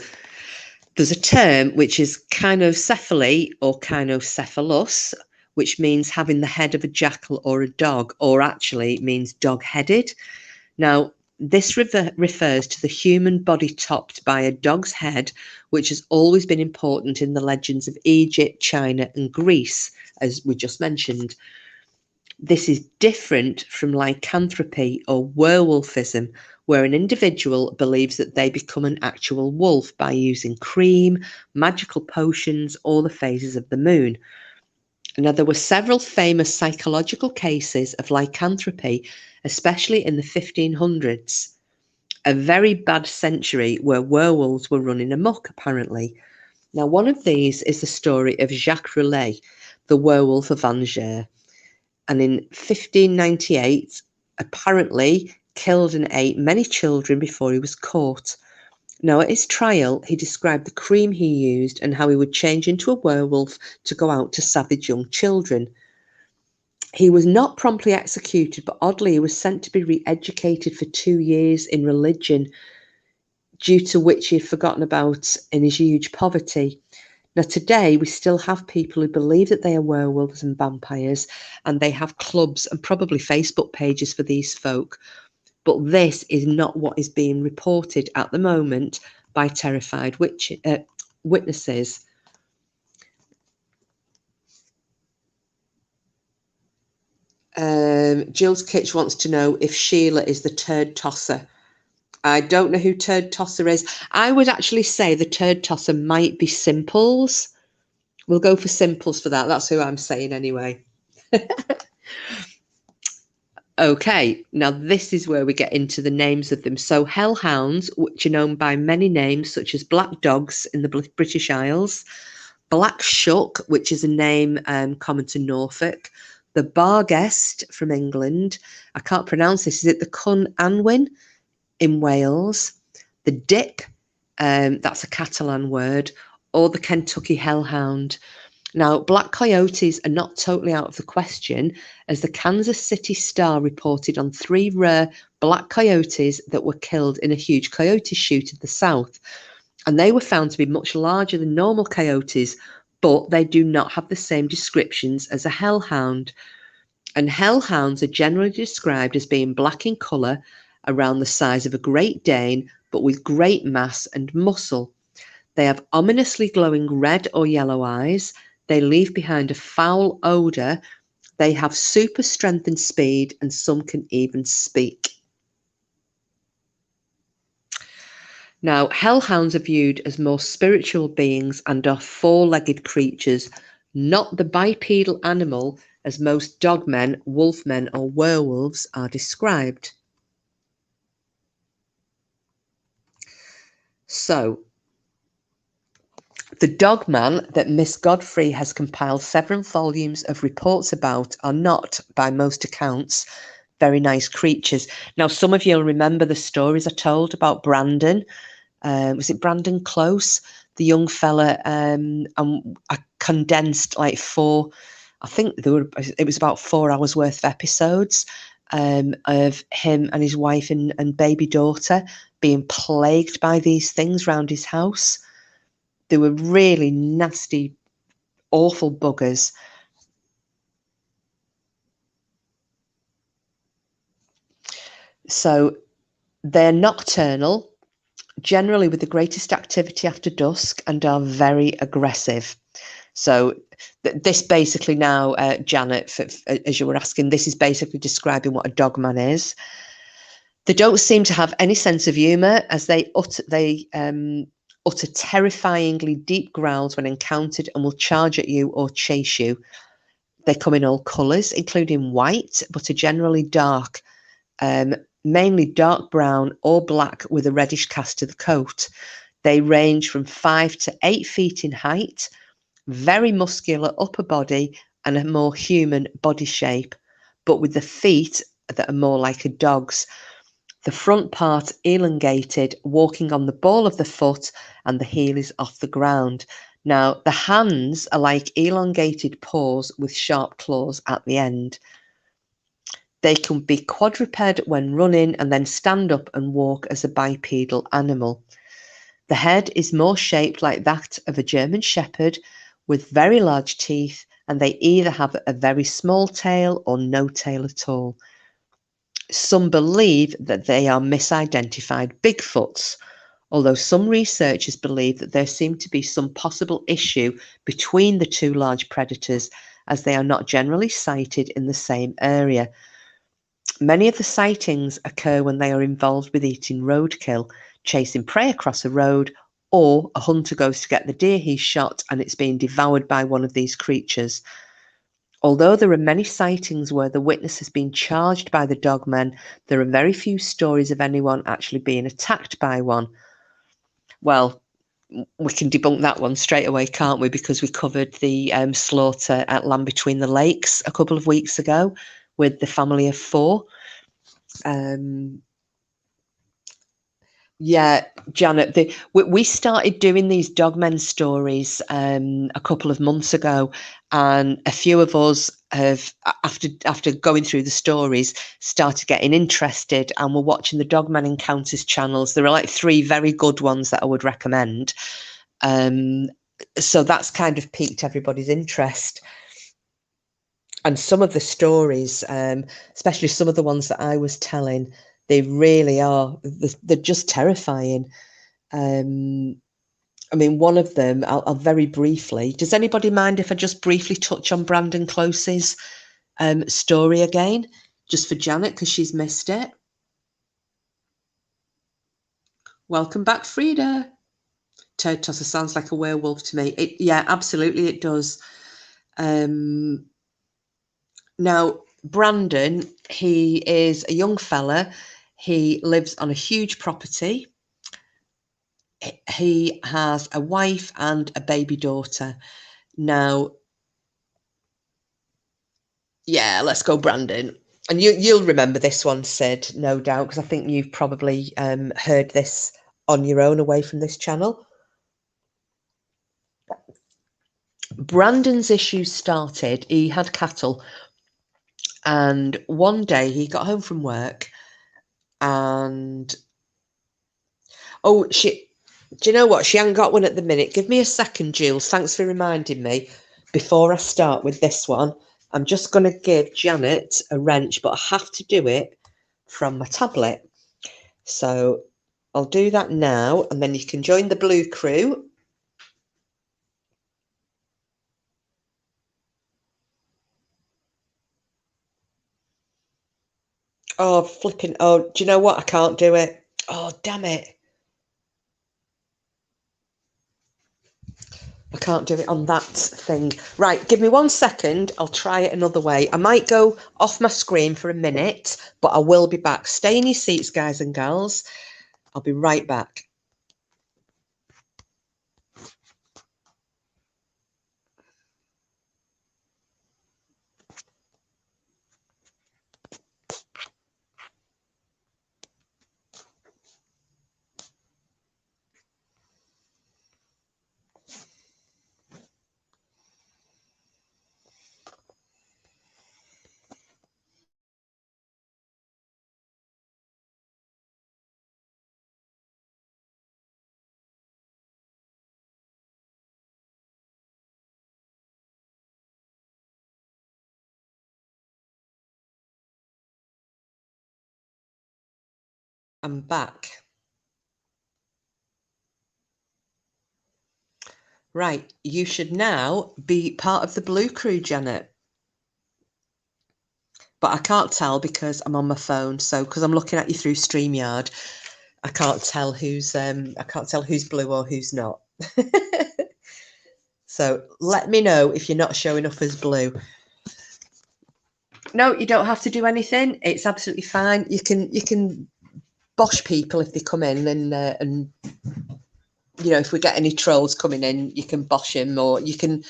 there's a term which is kynocephaly or kynocephalus, which means having the head of a jackal or a dog, or actually means dog-headed. Now, this refers to the human body topped by a dog's head, which has always been important in the legends of Egypt, China, and Greece, as we just mentioned. This is different from lycanthropy or werewolfism, where an individual believes that they become an actual wolf by using cream, magical potions, or the phases of the moon. Now, there were several famous psychological cases of lycanthropy, especially in the 1500s, a very bad century where werewolves were running amok, apparently. Now, one of these is the story of Jacques Roulet, the werewolf of Angers, and in 1598, apparently killed and ate many children before he was caught. Now, at his trial, he described the cream he used and how he would change into a werewolf to go out to savage young children. He was not promptly executed, but oddly, he was sent to be re-educated for 2 years in religion, due to which he had forgotten about in his huge poverty. Now, today, we still have people who believe that they are werewolves and vampires, and they have clubs and probably Facebook pages for these folk. But this is not what is being reported at the moment by terrified witnesses. Jill's Kitch wants to know if Sheila is the turd tosser. I don't know who turd tosser is. I would actually say the turd tosser might be Simples. We'll go for Simples for that. That's who I'm saying anyway. Okay, now this is where we get into the names of them. So hellhounds, which are known by many names, such as black dogs in the British Isles, black shuck, which is a name common to Norfolk, the barghest from England. I can't pronounce this. Is it the Cwn Anwyn in Wales? The dip, that's a Catalan word, or the Kentucky hellhound. Now, black coyotes are not totally out of the question, as the Kansas City Star reported on 3 rare black coyotes that were killed in a huge coyote shoot in the South. And they were found to be much larger than normal coyotes, but they do not have the same descriptions as a hellhound. And hellhounds are generally described as being black in colour, around the size of a Great Dane, but with great mass and muscle. They have ominously glowing red or yellow eyes. They leave behind a foul odour. They have super strength and speed, and some can even speak. Now, hellhounds are viewed as more spiritual beings and are four-legged creatures, not the bipedal animal as most dogmen, wolfmen, or werewolves are described. So, the dogman that Miss Godfrey has compiled several volumes of reports about are not, by most accounts, very nice creatures. Now, some of you will remember the stories I told about Brandon. Was it Brandon Close, the young fella? And I condensed like four. I think it was about 4 hours worth of episodes of him and his wife and baby daughter being plagued by these things round his house. They were really nasty, awful buggers. So they're nocturnal, generally with the greatest activity after dusk, and are very aggressive. So this basically now, Janet, as you were asking, this is basically describing what a dogman is. They don't seem to have any sense of humour, as they utter terrifyingly deep growls when encountered and will charge at you or chase you. They come in all colours, including white, but are generally dark, mainly dark brown or black with a reddish cast to the coat. They range from 5 to 8 feet in height, very muscular upper body and a more human body shape, but with the feet that are more like a dog's. The front part elongated, walking on the ball of the foot, and the heel is off the ground. Now, the hands are like elongated paws with sharp claws at the end. They can be quadruped when running and then stand up and walk as a bipedal animal. The head is more shaped like that of a German Shepherd with very large teeth, and they either have a very small tail or no tail at all. Some believe that they are misidentified Bigfoots, although some researchers believe that there seemed to be some possible issue between the two large predators, as they are not generally sighted in the same area. Many of the sightings occur when they are involved with eating roadkill, chasing prey across a road, or a hunter goes to get the deer he's shot and it's being devoured by one of these creatures. Although there are many sightings where the witness has been charged by the dogmen, there are very few stories of anyone actually being attacked by one. Well, we can debunk that one straight away, can't we? Because we covered the slaughter at Land Between the Lakes a couple of weeks ago with the family of 4. Yeah, Janet, we started doing these dogmen stories a couple of months ago, and a few of us have, after going through the stories, started getting interested, and we're watching the Dogman Encounters channels. There are like 3 very good ones that I would recommend. So that's kind of piqued everybody's interest. And some of the stories, especially some of the ones that I was telling, they really are, they're just terrifying. I mean, one of them, I'll very briefly, does anybody mind if I just briefly touch on Brandon Close's story again, just for Janet, because she's missed it? Welcome back, Frida. Turd tosser sounds like a werewolf to me. Yeah, absolutely it does. Now, Brandon, he is a young fella. He lives on a huge property. He has a wife and a baby daughter. Now, yeah, let's go, Brandon. And you'll remember this one, Sid, no doubt, because I think you've probably heard this on your own away from this channel. Brandon's issues started, he had cattle, and one day he got home from work and do you know what? She hasn't got one at the minute. Give me a second, Jules. Thanks for reminding me. Before I start with this one, I'm just going to give Janet a wrench, but I have to do it from my tablet. So I'll do that now, and then you can join the blue crew. Oh, flipping. Oh, do you know what? I can't do it. Oh, damn it. I can't do it on that thing. Right, give me 1 second. I'll try it another way. I might go off my screen for a minute, but I will be back. Stay in your seats, guys and gals. I'll be right back. I'm back. Right, you should now be part of the Blue Crew, Janet. But I can't tell because I'm on my phone. So because I'm looking at you through StreamYard, I can't tell who's blue or who's not. So let me know if you're not showing up as blue. No, you don't have to do anything. It's absolutely fine. You can bosh people if they come in, and you know, if we get any trolls coming in, you can bosh them, or you can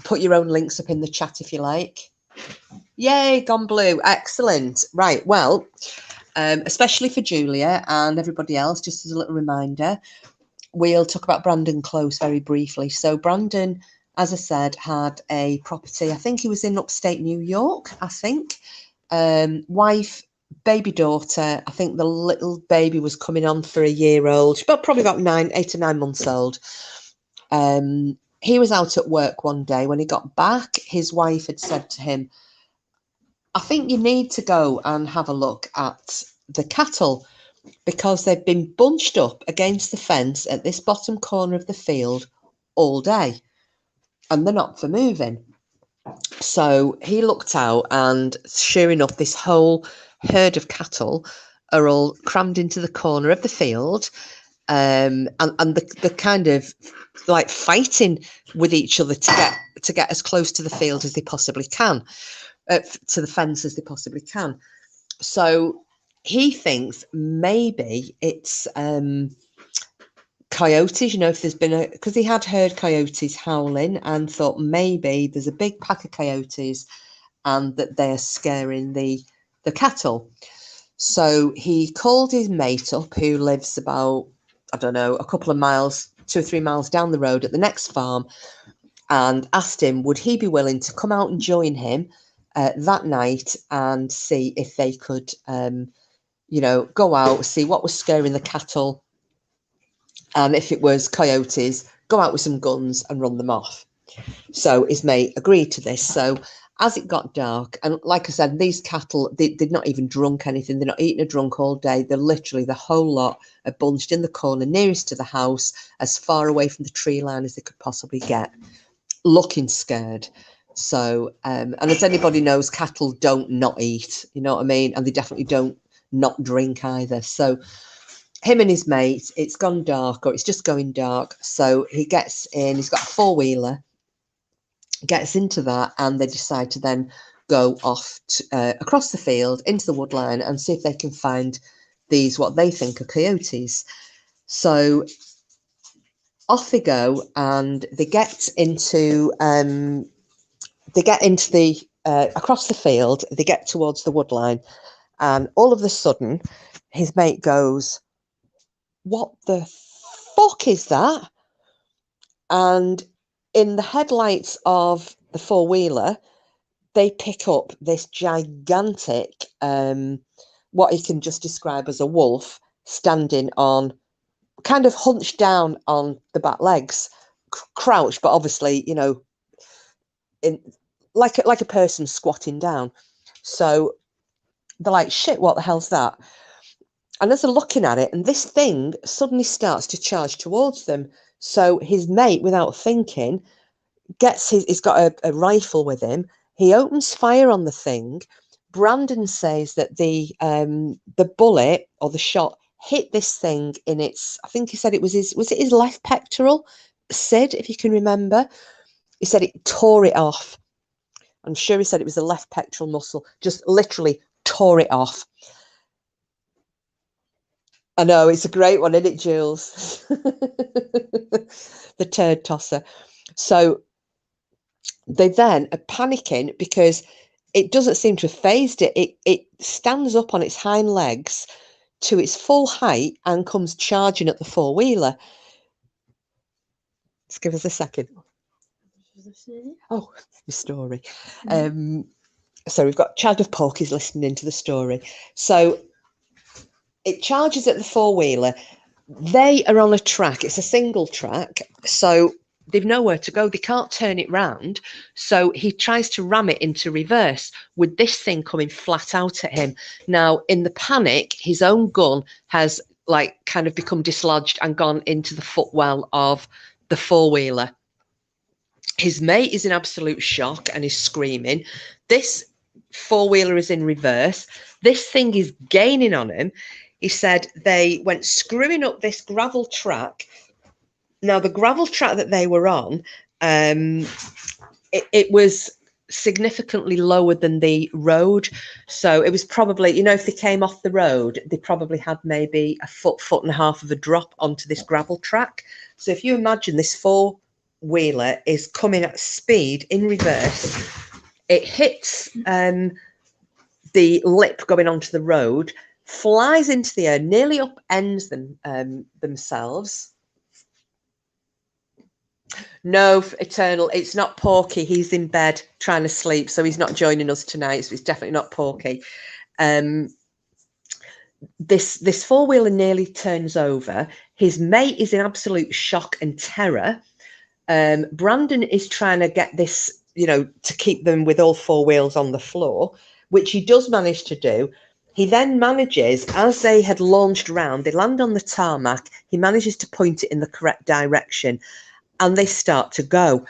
put your own links up in the chat if you like. Yay, gone blue. Excellent. Right. Well, especially for Julia and everybody else, just as a little reminder, we'll talk about Brandon Close very briefly. So Brandon, as I said, had a property. I think he was in upstate New York, I think. Wife, baby daughter. I think the little baby was coming on for a year old, but probably about 8 or 9 months old. He was out at work one day. When he got back, his wife had said to him, I think you need to go and have a look at the cattle because they've been bunched up against the fence at this bottom corner of the field all day and they're not for moving. So he looked out, and sure enough, this whole herd of cattle are all crammed into the corner of the field, and the kind of like fighting with each other to get as close to the field as they possibly can, to the fence as they possibly can. So he thinks maybe it's coyotes, you know, if there's been because he had heard coyotes howling and thought maybe there's a big pack of coyotes and that they're scaring the cattle. So he called his mate up, who lives about, I don't know, a couple of miles, 2 or 3 miles down the road at the next farm, and asked him would he be willing to come out and join him that night and see if they could you know, go out, see what was scaring the cattle, and if it was coyotes, go out with some guns and run them off. So his mate agreed to this. So as it got dark, and like I said, these cattle, they'd not even drunk anything. They're not eating or drunk all day. They're literally, the whole lot are bunched in the corner nearest to the house, as far away from the tree line as they could possibly get, looking scared. So, and as anybody knows, cattle don't not eat, you know what I mean? And they definitely don't not drink either. So him and his mate, it's gone dark, or it's just going dark. So he gets in, he's got a 4-wheeler, gets into that, and they decide to then go off across the field into the woodline and see if they can find these, what they think are coyotes. So off they go, and they get into the across the field. They get towards the woodline, and all of a sudden his mate goes, what the fuck is that? And in the headlights of the 4-wheeler, they pick up this gigantic, what he can just describe as a wolf, standing on, kind of hunched down on the back legs, crouched, but obviously, you know, in like a person squatting down. So they're like, shit, what the hell's that? And as they're looking at it, and this thing suddenly starts to charge towards them. So his mate, without thinking, he's got a rifle with him. He opens fire on the thing. Brandon says that the bullet or the shot hit this thing in its, I think he said it was his left pectoral, Sid, if you can remember, he said it tore it off. I'm sure he said it was the left pectoral muscle, just literally tore it off. I know, it's a great one, isn't it, Jules? The turd tosser. So they then are panicking because it doesn't seem to have phased it. It stands up on its hind legs to its full height and comes charging at the four-wheeler. Just give us a second. Oh, the story. So we've got Chad of Porky's listening into the story. So it charges at the four-wheeler. They are on a track. It's a single track. So they've nowhere to go. They can't turn it round. So he tries to ram it into reverse with this thing coming flat out at him. Now, in the panic, his own gun has like kind of become dislodged and gone into the footwell of the four-wheeler. His mate is in absolute shock and is screaming. This four-wheeler is in reverse. This thing is gaining on him. He said they went screwing up this gravel track. Now, the gravel track that they were on, it was significantly lower than the road. So it was probably, you know, if they came off the road, they probably had maybe a foot and a half of a drop onto this gravel track. So if you imagine this four-wheeler is coming at speed in reverse, it hits the lip going onto the road, flies into the air, nearly upends them themselves. No, Eternal, it's not Porky. He's in bed trying to sleep, so he's not joining us tonight. So it's definitely not Porky. This four-wheeler nearly turns over. His mate is in absolute shock and terror. Brandon is trying to get this, you know, to keep them with all four wheels on the floor, which he does manage to do. He then manages, as they had launched round, they land on the tarmac. He manages to point it in the correct direction and they start to go.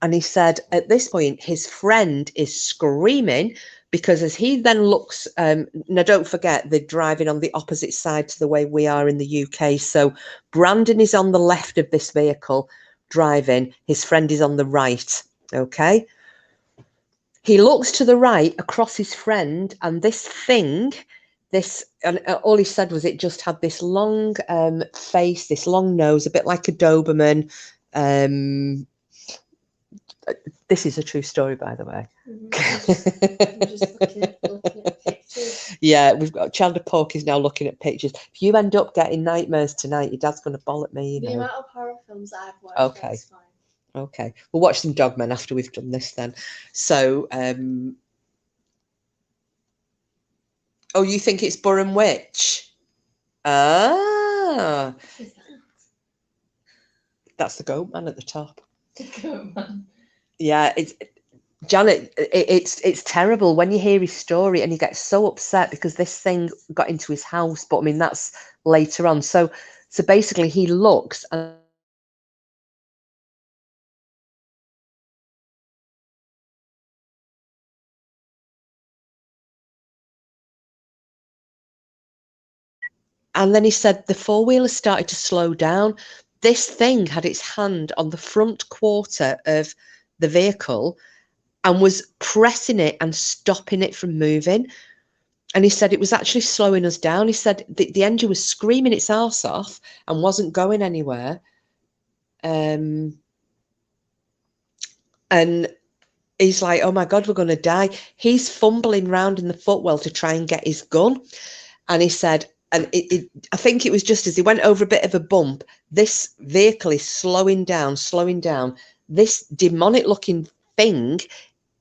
And he said at this point, his friend is screaming because as he then looks, now don't forget, they're driving on the opposite side to the way we are in the UK. So Brandon is on the left of this vehicle driving. His friend is on the right. Okay. He looks to the right across his friend, and this thing, and all he said was it just had this long face, this long nose, a bit like a Doberman. This is a true story, by the way. Yeah, we've got Chandler Pork is now looking at pictures. If you end up getting nightmares tonight, your dad's going to boll at me. You know? The amount of horror films I've watched. Okay. That's fine. Okay, we'll watch some Dogmen after we've done this then. So, oh, you think it's Burren Witch? Ah, that's the goat man at the top. The goat man. Yeah, it's Janet. It's terrible when you hear his story and he gets so upset because this thing got into his house. But I mean, that's later on. So basically, he looks and then he said the four-wheeler started to slow down. This thing had its hand on the front quarter of the vehicle and was pressing it and stopping it from moving. And he said it was actually slowing us down. He said the engine was screaming its arse off and wasn't going anywhere. And he's like, oh my God, we're going to die. He's fumbling around in the footwell to try and get his gun. And he said, and I think it was just as he went over a bit of a bump, this vehicle is slowing down. This demonic looking thing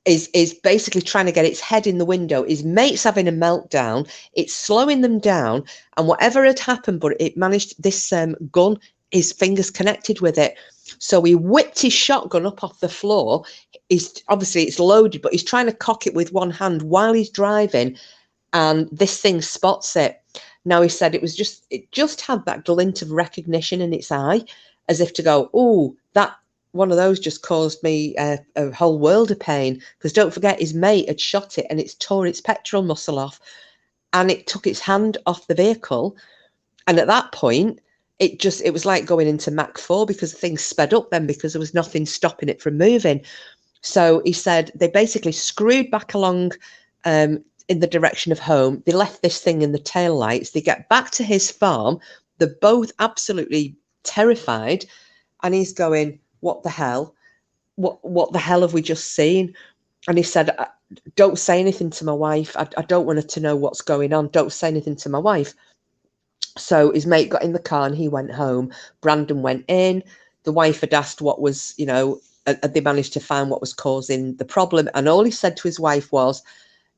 is basically trying to get its head in the window. His mate's having a meltdown. It's slowing them down. And whatever had happened, but it managed, this gun, his fingers connected with it. So he whipped his shotgun up off the floor. Obviously it's loaded, but he's trying to cock it with one hand while he's driving. And this thing spots it. Now he said it just had that glint of recognition in its eye, as if to go, oh, that one of those just caused me a whole world of pain. Because don't forget, his mate had shot it and it's tore its pectoral muscle off, and it took its hand off the vehicle. And at that point, it was like going into Mach 4 because things sped up then because there was nothing stopping it from moving. So he said they basically screwed back along in the direction of home. They left this thing in the taillights. They get back to his farm. They're both absolutely terrified. And he's going, what the hell? What the hell have we just seen? And he said, don't say anything to my wife. I don't want her to know what's going on. Don't say anything to my wife. So his mate got in the car and he went home. Brandon went in. The wife had asked what was, they managed to find what was causing the problem. And all he said to his wife was,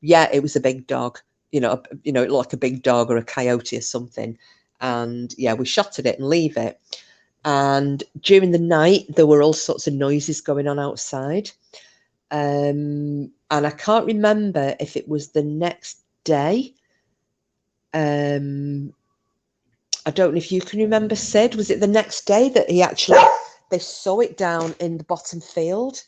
yeah, it was a big dog, it looked like a big dog or a coyote or something. And yeah, we shot at it and leave it. And during the night, there were all sorts of noises going on outside. And I can't remember if it was the next day. I don't know if you can remember, Sid. Was it the next day that they saw it down in the bottom field?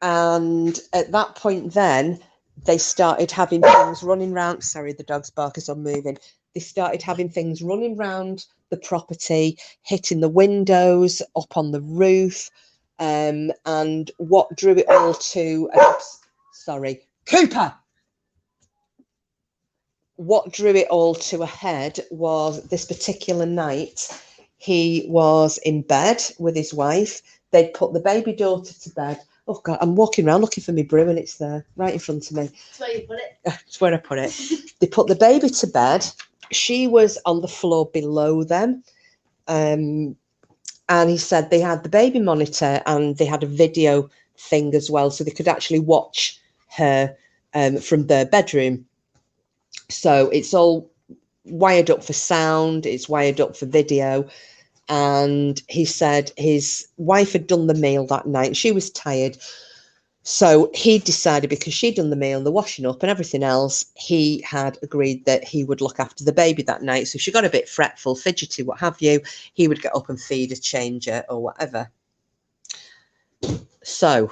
And at that point then, they started having things running around. Sorry, the dog's bark as I'm moving. They started having things running around the property, hitting the windows, up on the roof. And what drew it all to... sorry, Cooper! What drew it all to a head was this particular night. He was in bed with his wife. They'd put the baby daughter to bed. Oh, God, I'm walking around looking for my brew and it's there, right in front of me. That's where you put it. That's where I put it. They put the baby to bed. She was on the floor below them. And he said they had the baby monitor and they had a video thing as well, so they could actually watch her from their bedroom. So it's all wired up for sound, it's wired up for video. And he said his wife had done the meal that night. She was tired. So he decided, because she'd done the meal, the washing up and everything else, he had agreed that he would look after the baby that night. So if she got a bit fretful, fidgety, what have you, he would get up and feed her, change her or whatever. So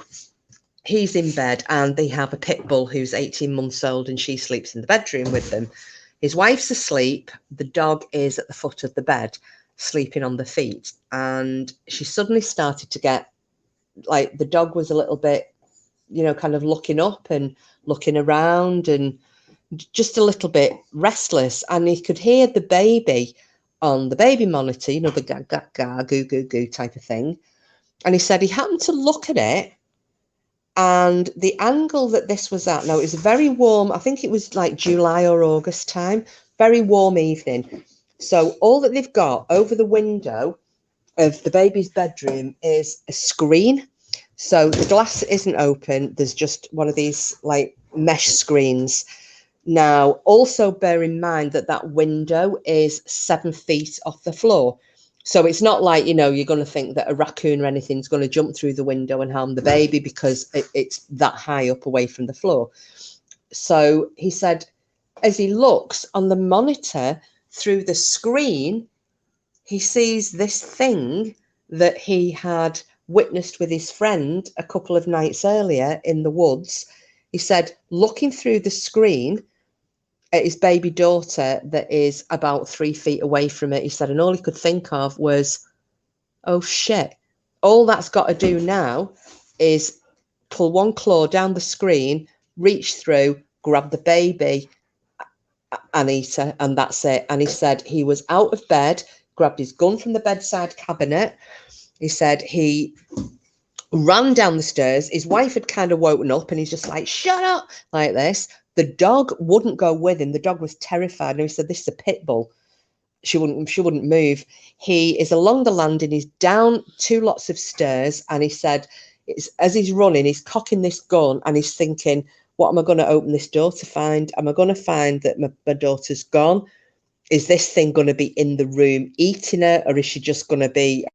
he's in bed and they have a pit bull who's 18 months old and she sleeps in the bedroom with them. His wife's asleep. The dog is at the foot of the bed, sleeping on the feet. And she suddenly started to get, like, the dog was a little bit, kind of looking up and looking around and just a little bit restless. And he could hear the baby on the baby monitor, the ga, goo, goo, goo type of thing. And he said he happened to look at it, and the angle that this was at, now it was a very warm, I think it was like July or August time, very warm evening. So all that they've got over the window of the baby's bedroom is a screen. So the glass isn't open. There's just one of these like mesh screens. Now, also bear in mind that that window is 7 feet off the floor. So it's not like, you're going to think that a raccoon or anything's going to jump through the window and harm the baby, because it's that high up away from the floor. So he said, as he looks on the monitor through the screen, he sees this thing that he had witnessed with his friend a couple of nights earlier in the woods. He said, looking through the screen at his baby daughter that is about 3 feet away from it, he said, and all he could think of was, oh shit, all that's got to do now is pull one claw down the screen, reach through, grab the baby and eat her, and that's it. And he said he was out of bed, grabbed his gun from the bedside cabinet. He said he ran down the stairs. His wife had kind of woken up and he's just like, shut up, like this. The dog wouldn't go with him. The dog was terrified. And he said, this is a pit bull. She wouldn't move. He is along the landing. He's down 2 lots of stairs. And he said, as he's running, he's cocking this gun and he's thinking, what am I going to open this door to find? Am I going to find that my daughter's gone? Is this thing going to be in the room eating her? Or is she just going to be...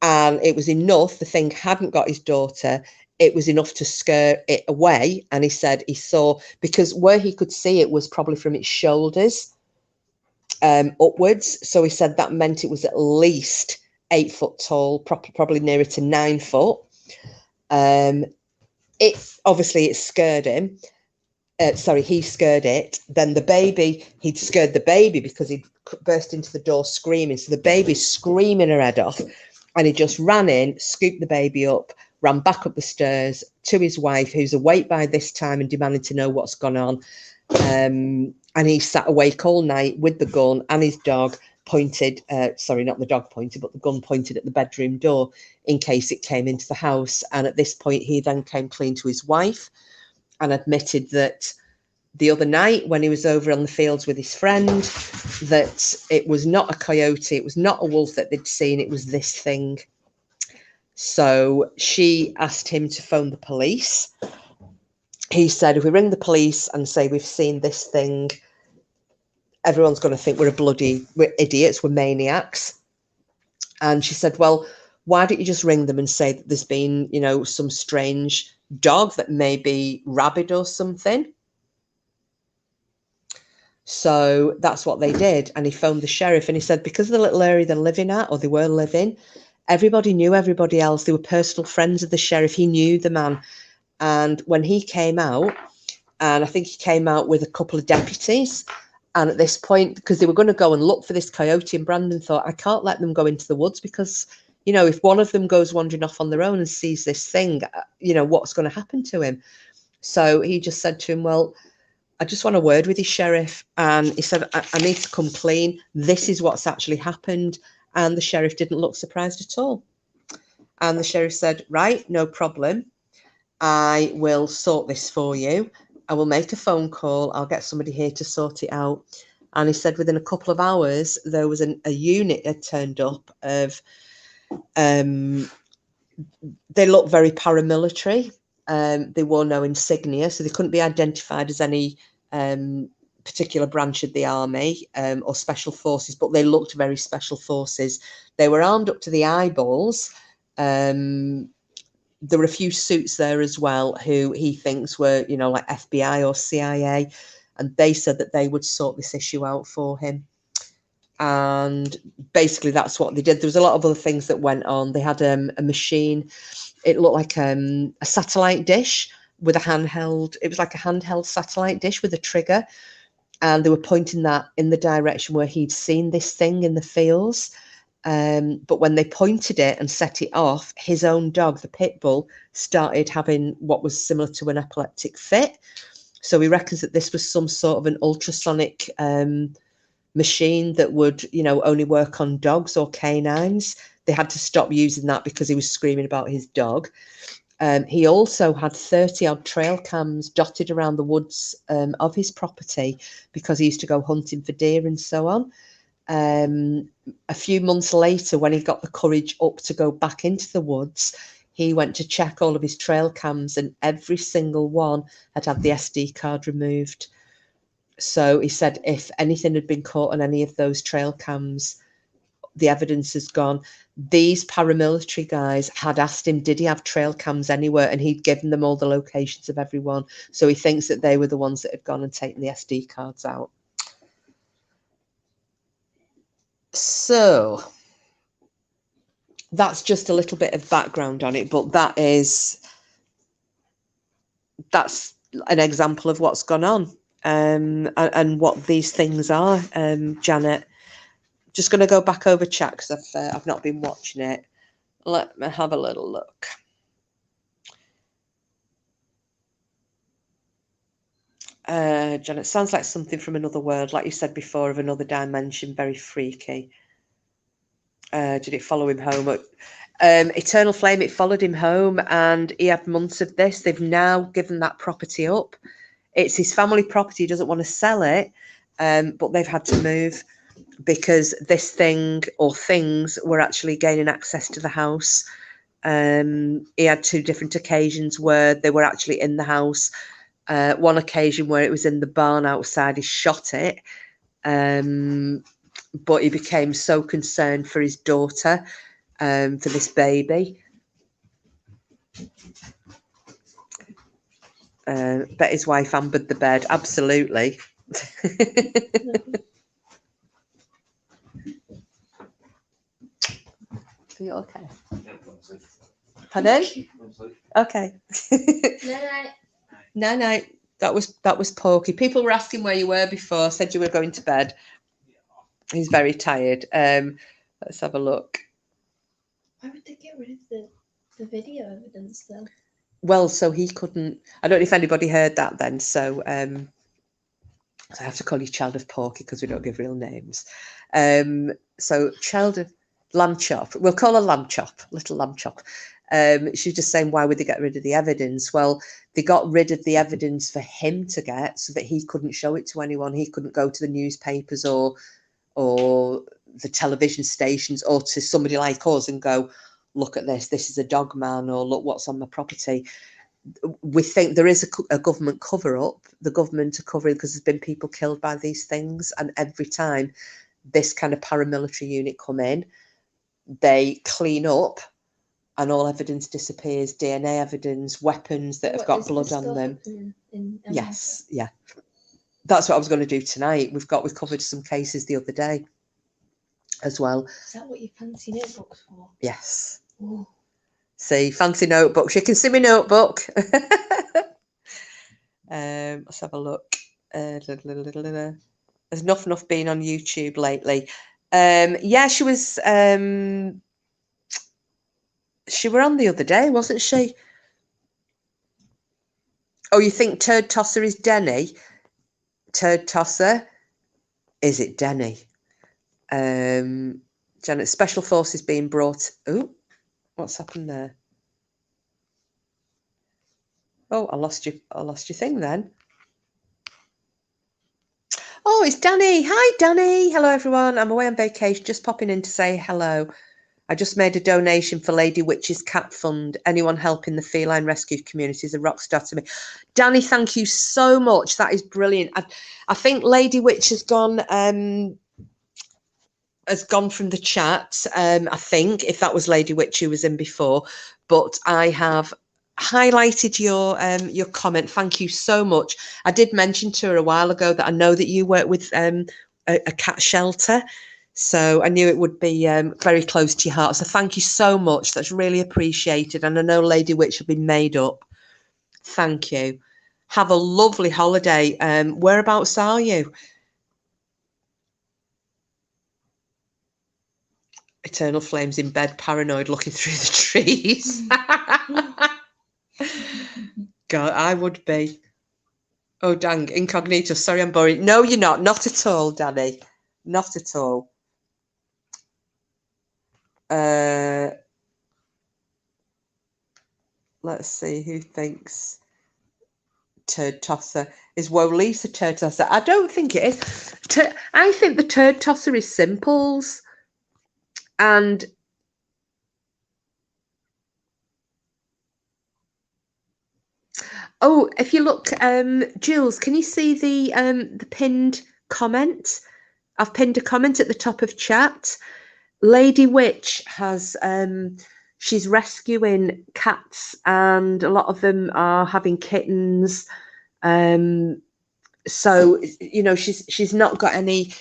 And it was enough. The thing hadn't got his daughter. It was enough to scare it away. And he said he saw, because where he could see it was probably from its shoulders upwards. So he said that meant it was at least 8 foot tall, probably nearer to 9 foot. It scared him. He scared it. Then he'd scared the baby because he'd burst into the door screaming. So the baby's screaming her head off, and he just ran in, scooped the baby up, ran back up the stairs to his wife, who's awake by this time and demanding to know what's gone on. And he sat awake all night with the gun and his dog pointed, not the dog pointed, but the gun pointed at the bedroom door in case it came into the house. And at this point, he then came clean to his wife and admitted that the other night when he was over on the fields with his friend, that it was not a coyote, it was not a wolf that they'd seen, it was this thing. So she asked him to phone the police. He said, if we ring the police and say we've seen this thing, everyone's going to think we're idiots, we're maniacs. And she said, well, why don't you just ring them and say that there's been, some strange dog that may be rabid or something? So that's what they did. And he phoned the sheriff and he said, because of the little area they were living, everybody knew everybody else. They were personal friends of the sheriff. He knew the man. And when he came out, and I think he came out with a couple of deputies, and at this point, because they were going to go and look for this coyote, and Brandon thought, I can't let them go into the woods because, if one of them goes wandering off on their own and sees this thing, what's going to happen to him? So he just said to him, well, I just want a word with you, Sheriff. And he said, I need to come clean. This is what's actually happened. And the sheriff didn't look surprised at all. And the sheriff said, right, no problem. I will sort this for you. I will make a phone call. I'll get somebody here to sort it out. And he said within a couple of hours, there was a unit had turned up of, they looked very paramilitary. They wore no insignia, so they couldn't be identified as any particular branch of the army or special forces, but they looked very special forces. They were armed up to the eyeballs. There were a few suits there as well who he thinks were, like FBI or CIA, and they said that they would sort this issue out for him. And basically that's what they did. There was a lot of other things that went on. They had a machine. It looked like a satellite dish with a handheld. It was like a handheld satellite dish with a trigger. And they were pointing that in the direction where he'd seen this thing in the fields. But when they pointed it and set it off, his own dog, the pit bull, started having what was similar to an epileptic fit. So he reckons that this was some sort of an ultrasonic machine that would, only work on dogs or canines. They had to stop using that because he was screaming about his dog. He also had 30 odd trail cams dotted around the woods of his property because he used to go hunting for deer and so on. A few months later, when he got the courage up to go back into the woods, he went to check all of his trail cams, and every single one had the SD card removed. So he said if anything had been caught on any of those trail cams, the evidence is gone. These paramilitary guys had asked him, did he have trail cams anywhere? And he'd given them all the locations of everyone. So he thinks that they were the ones that had gone and taken the SD cards out. So that's just a little bit of background on it, but that's an example of what's gone on and what these things are. Janet, just going to go back over chat because I've not been watching it. Let me have a little look. Janet, sounds like something from another world, like you said before, of another dimension, very freaky. Did it follow him home? Eternal Flame, it followed him home, and he had months of this. They've now given that property up. It's his family property. He doesn't want to sell it, but they've had to move because this thing or things were actually gaining access to the house. He had 2 different occasions where they were actually in the house. One occasion where it was in the barn outside, he shot it. But he became so concerned for his daughter, for this baby. Bet his wife ambered the bed. Absolutely. Are you okay? Pardon? Okay. Night. No. That was Porky. People were asking where you were before. Said you were going to bed. He's very tired. Let's have a look. Why would they get rid of the video evidence though? Well, so he couldn't. I don't know if anybody heard that then. So I have to call you Child of Porky because we don't give real names. So Child of Lamb Chop. We'll call her Lamb Chop, little Lamb Chop. She's just saying, why would they get rid of the evidence? Well, they got rid of the evidence for him to get so that he couldn't show it to anyone. He couldn't go to the newspapers or the television stations or to somebody like us and go, look at this is a dog man, or look what's on my property. We think there is a government cover-up. The government are covering because there's been people killed by these things, and every time this kind of paramilitary unit come in, they clean up and all evidence disappears, DNA evidence, weapons that have got blood on them. Yes, yeah. That's what I was going to do tonight. We've covered some cases the other day as well. Is that what your fancy notebook's for? Yes. Ooh. See, fancy notebooks. You can see my notebook. Let's have a look. There's not enough been on YouTube lately. Yeah, she was. She were on the other day, wasn't she? Oh, you think Turd Tosser is Denny? Turd Tosser? Is it Denny? Janet, Special Forces being brought. Oh, what's happened there? Oh, I lost your thing then. Oh, it's Danny. Hi, Danny. Hello, everyone. I'm away on vacation, just popping in to say hello. I just made a donation for Lady Witch's Cat Fund. Anyone helping the feline rescue community is a rock star to me. Danny, thank you so much. That is brilliant. I think Lady Witch has gone from the chat. I think, if that was Lady Witch who was in before, but I have highlighted your comment. Thank you so much. I did mention to her a while ago that I know that you work with a cat shelter, so I knew it would be very close to your heart. So thank you so much. That's really appreciated, and I know Lady Witch will be made up. Thank you. Have a lovely holiday. Whereabouts are you? Eternal Flames in bed, paranoid, looking through the trees. God, I would be. Oh, dang, Incognito. Sorry, I'm boring. No, you're not. Not at all, Danny. Not at all. Let's see who thinks Turd Tosser is Wolisa Turd Tosser. I don't think it is. I think the Turd Tosser is Simples. And oh, if you look, Jules, can you see the pinned comment? I've pinned a comment at the top of chat. Lady Witch has she's rescuing cats, and a lot of them are having kittens. So you know, she's not got any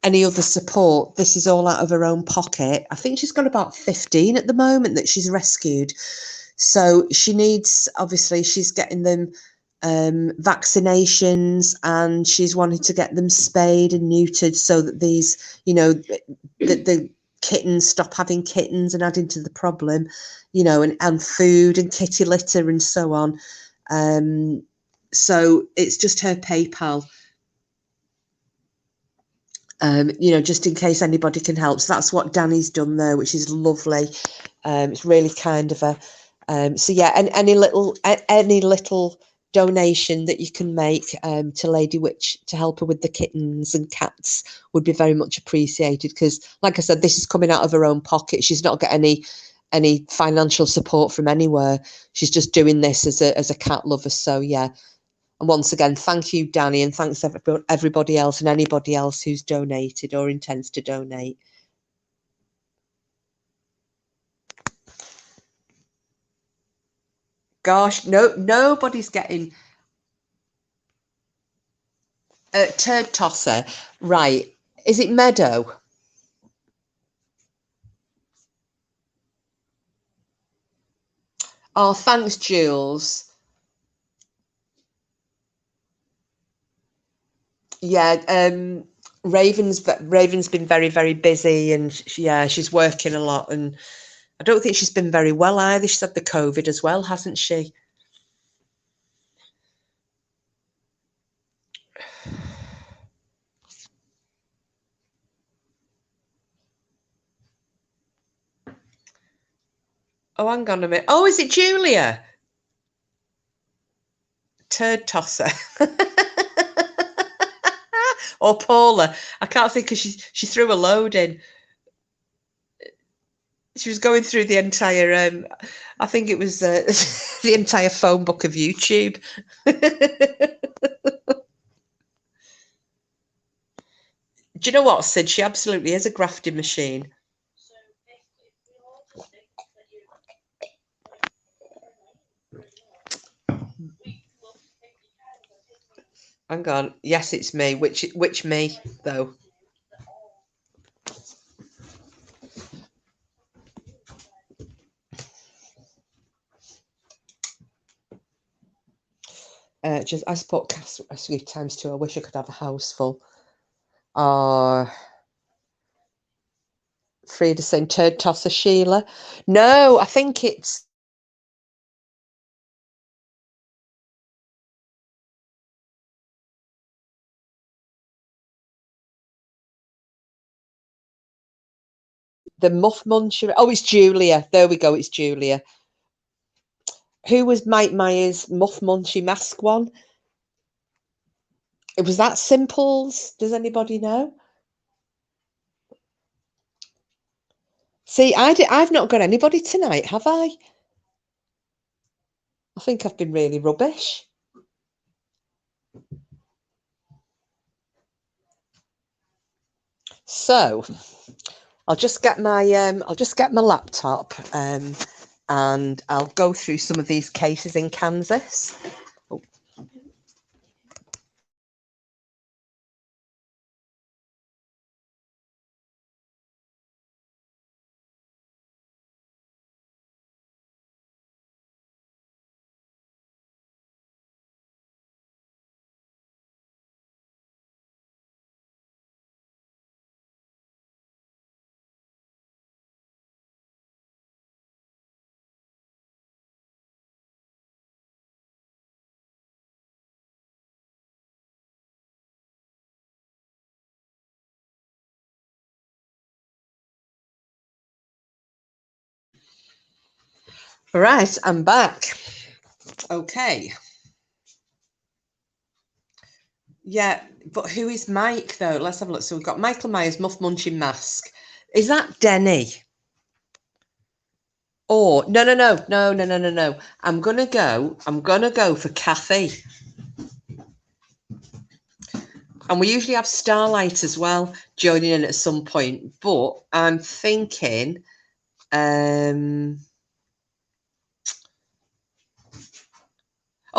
other support. This is all out of her own pocket. I think she's got about 15 at the moment that she's rescued. So she needs, obviously, she's getting them vaccinations, and she's wanting to get them spayed and neutered so that these, you know, the kittens stop having kittens and adding to the problem, you know, and food and kitty litter and so on. So it's just her PayPal. You know, just in case anybody can help. So that's what Danny's done there, which is lovely. It's really kind of her. So yeah, and any little donation that you can make to Lady Witch to help her with the kittens and cats would be very much appreciated, because like I said, this is coming out of her own pocket. She's not got any financial support from anywhere. She's just doing this as a cat lover. So yeah. And once again, thank you, Danny, and thanks everybody else and anybody else who's donated or intends to donate. Gosh, nobody's getting Turd Tosser. Right. Is it Meadow? Oh, thanks, Jules. Yeah, Raven's been very, very busy, and she's working a lot, and I don't think she's been very well either. She's had the COVID as well, hasn't she? Oh, hang on a minute. Oh, is it Julia? Turd tosser. Or Paula. I can't think because she threw a load in. She was going through the entire, I think it was the entire phone book of YouTube. Do you know what, Sid? She absolutely is a grafting machine. Hang on. Yes, it's me. Which me, though? Just I support Cass a few times too. I wish I could have a house full. Frida saying turd tosser Sheila. No, I think it's the muff muncher. Oh, it's Julia. There we go. It's Julia. Who was Mike Myers' muff munchy mask one? It was that Simples. Does anybody know? See, I've not got anybody tonight, have I? I think I've been really rubbish. So I'll just get my laptop and I'll go through some of these cases in Kansas. Oh. Right, I'm back. Okay. Yeah, but who is Mike though? Let's have a look. So we've got Michael Myers, muff munching mask. Is that Denny? Or no. I'm gonna go for Kathy. And we usually have Starlight as well joining in at some point, but I'm thinking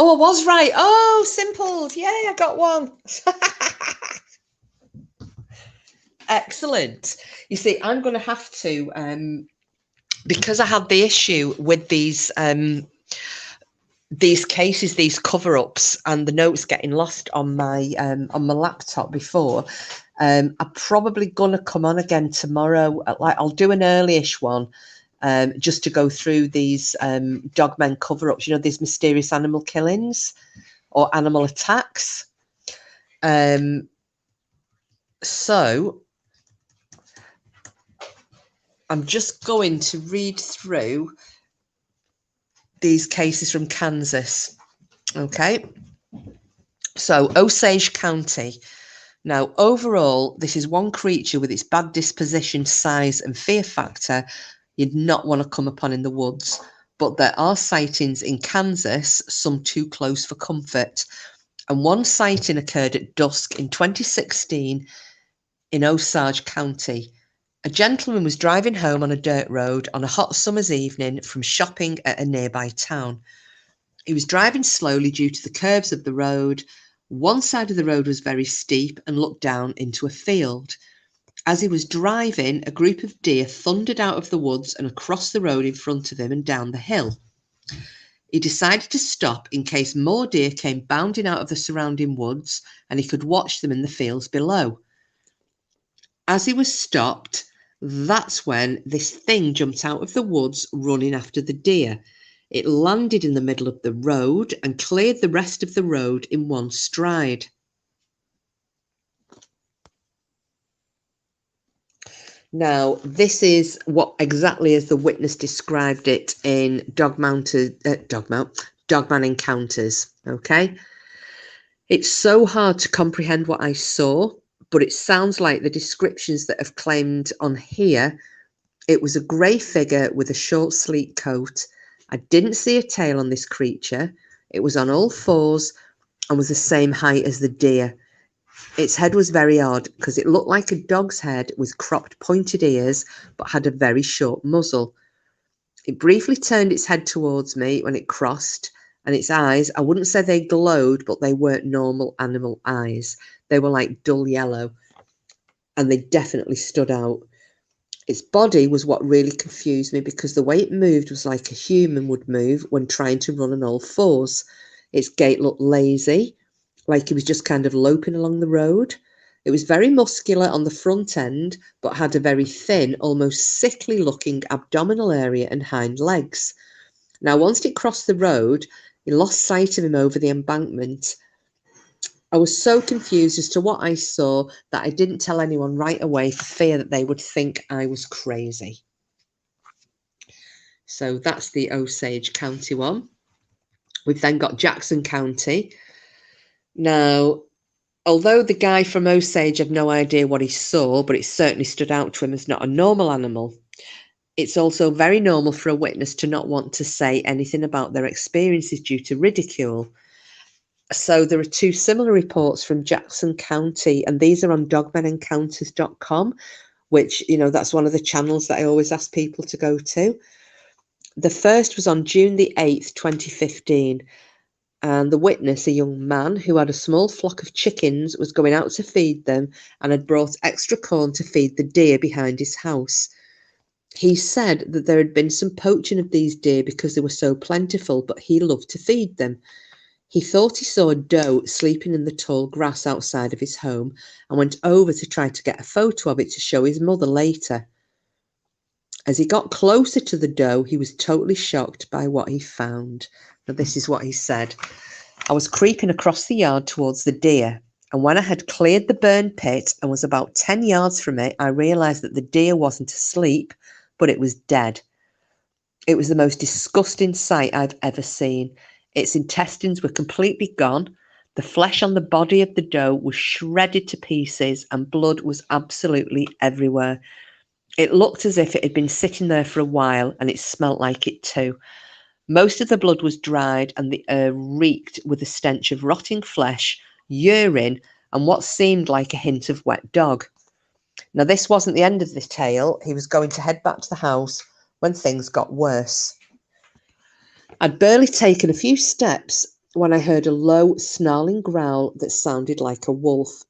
oh, I was right. Oh, Simples. Yay, I got one. Excellent. You see, I'm going to have to, because I had the issue with these cases, these cover-ups, and the notes getting lost on my laptop before. I'm probably going to come on again tomorrow. I'll do an early-ish one. Just to go through these dogmen cover-ups, these mysterious animal killings or animal attacks. So I'm just going to read through these cases from Kansas. Okay. So Osage County. Now, overall, this is one creature with its bad disposition, size, and fear factor you'd not want to come upon in the woods. But there are sightings in Kansas, some too close for comfort. And one sighting occurred at dusk in 2016 in Osage County. A gentleman was driving home on a dirt road on a hot summer's evening from shopping at a nearby town. He was driving slowly due to the curves of the road. One side of the road was very steep and looked down into a field. As he was driving, a group of deer thundered out of the woods and across the road in front of him and down the hill. He decided to stop in case more deer came bounding out of the surrounding woods and he could watch them in the fields below. As he was stopped, that's when this thing jumped out of the woods running after the deer. It landed in the middle of the road and cleared the rest of the road in one stride. Now, this is what exactly as the witness described it in Dogman Encounters. Okay. It's so hard to comprehend what I saw, but it sounds like the descriptions that have claimed on here. It was a grey figure with a short sleek coat. I didn't see a tail on this creature. It was on all fours and was the same height as the deer. Its head was very odd because it looked like a dog's head with cropped pointed ears but had a very short muzzle. It briefly turned its head towards me when it crossed, and its eyes, I wouldn't say they glowed, but they weren't normal animal eyes. They were like dull yellow, and they definitely stood out. Its body was what really confused me because the way it moved was like a human would move when trying to run on all fours. Its gait looked lazy, like he was just kind of loping along the road. It was very muscular on the front end, but had a very thin, almost sickly looking abdominal area and hind legs. Now, once it crossed the road, he lost sight of him over the embankment. I was so confused as to what I saw that I didn't tell anyone right away for fear that they would think I was crazy. So that's the Osage County one. We've then got Jackson County. Now, although the guy from Osage had no idea what he saw, but it certainly stood out to him as not a normal animal, it's also very normal for a witness to not want to say anything about their experiences due to ridicule. So there are two similar reports from Jackson County, and these are on dogmanencounters.com, which, that's one of the channels that I always ask people to go to. The first was on June the 8th, 2015. And the witness, a young man who had a small flock of chickens, was going out to feed them and had brought extra corn to feed the deer behind his house. He said that there had been some poaching of these deer because they were so plentiful, but he loved to feed them. He thought he saw a doe sleeping in the tall grass outside of his home and went over to try to get a photo of it to show his mother later. As he got closer to the doe, he was totally shocked by what he found. Now, this is what he said. I was creeping across the yard towards the deer, and when I had cleared the burn pit and was about 10 yards from it, I realised that the deer wasn't asleep, but it was dead. It was the most disgusting sight I've ever seen. Its intestines were completely gone. The flesh on the body of the doe was shredded to pieces, and blood was absolutely everywhere. It looked as if it had been sitting there for a while, and it smelt like it too. Most of the blood was dried, and the air reeked with the stench of rotting flesh, urine, and what seemed like a hint of wet dog. Now, this wasn't the end of the tale. He was going to head back to the house when things got worse. I'd barely taken a few steps when I heard a low, snarling growl that sounded like a wolf,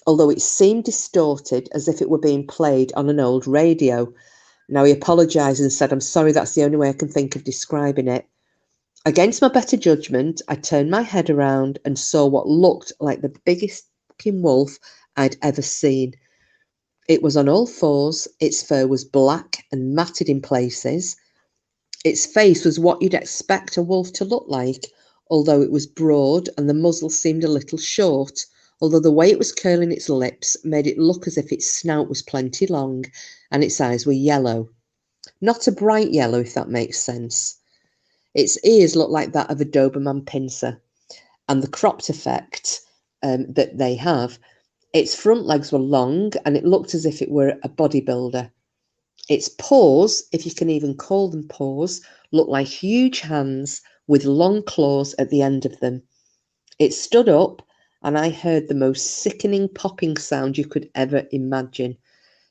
although it seemed distorted as if it were being played on an old radio. Now, he apologised and said, "I'm sorry, that's the only way I can think of describing it." Against my better judgment, I turned my head around and saw what looked like the biggest fucking wolf I'd ever seen. It was on all fours, its fur was black and matted in places. Its face was what you'd expect a wolf to look like, although it was broad and the muzzle seemed a little short, although the way it was curling its lips made it look as if its snout was plenty long and its eyes were yellow. Not a bright yellow, if that makes sense. Its ears looked like that of a Doberman pincer, and the cropped effect that they have. Its front legs were long, and it looked as if it were a bodybuilder. Its paws, if you can even call them paws, looked like huge hands with long claws at the end of them. It stood up, and I heard the most sickening popping sound you could ever imagine.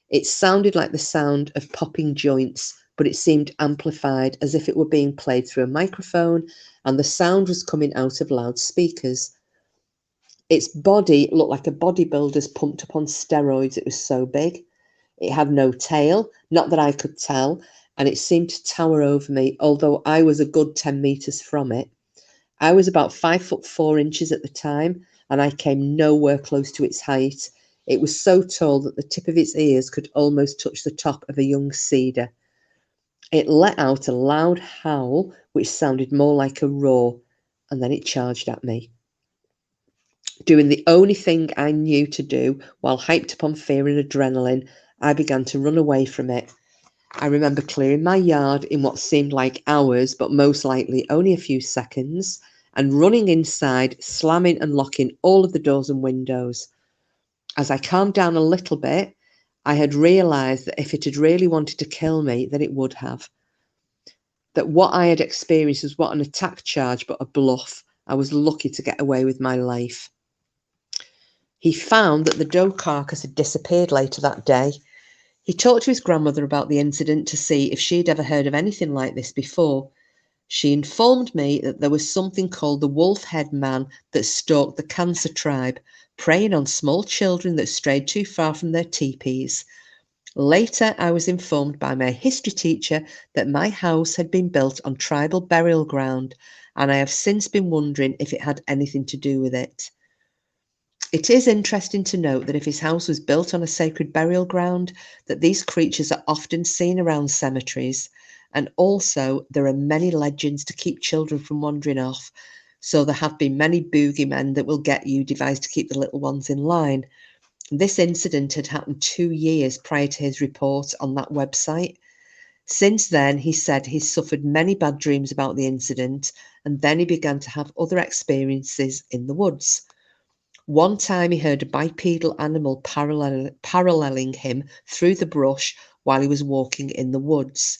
It sounded like the sound of popping joints, but it seemed amplified as if it were being played through a microphone, and the sound was coming out of loudspeakers. Its body looked like a bodybuilder's pumped up on steroids. It was so big. It had no tail, not that I could tell, and it seemed to tower over me, although I was a good 10 metres from it. I was about 5'4" at the time, and I came nowhere close to its height. It was so tall that the tip of its ears could almost touch the top of a young cedar. It let out a loud howl, which sounded more like a roar, and then it charged at me. Doing the only thing I knew to do while hyped up on fear and adrenaline, I began to run away from it. I remember clearing my yard in what seemed like hours, but most likely only a few seconds, and running inside, slamming and locking all of the doors and windows. As I calmed down a little bit, I had realised that if it had really wanted to kill me, then it would have. That what I had experienced was not an attack charge, but a bluff. I was lucky to get away with my life. He found that the doe carcass had disappeared later that day. He talked to his grandmother about the incident to see if she'd ever heard of anything like this before. She informed me that there was something called the wolf-head man that stalked the Cancer tribe, preying on small children that strayed too far from their teepees. Later, I was informed by my history teacher that my house had been built on tribal burial ground, and I have since been wondering if it had anything to do with it. It is interesting to note that if his house was built on a sacred burial ground, that these creatures are often seen around cemeteries. And also, there are many legends to keep children from wandering off. So there have been many boogeymen that will get you devised to keep the little ones in line. This incident had happened 2 years prior to his report on that website. Since then, he said he suffered many bad dreams about the incident, and then he began to have other experiences in the woods. One time he heard a bipedal animal paralleling him through the brush while he was walking in the woods.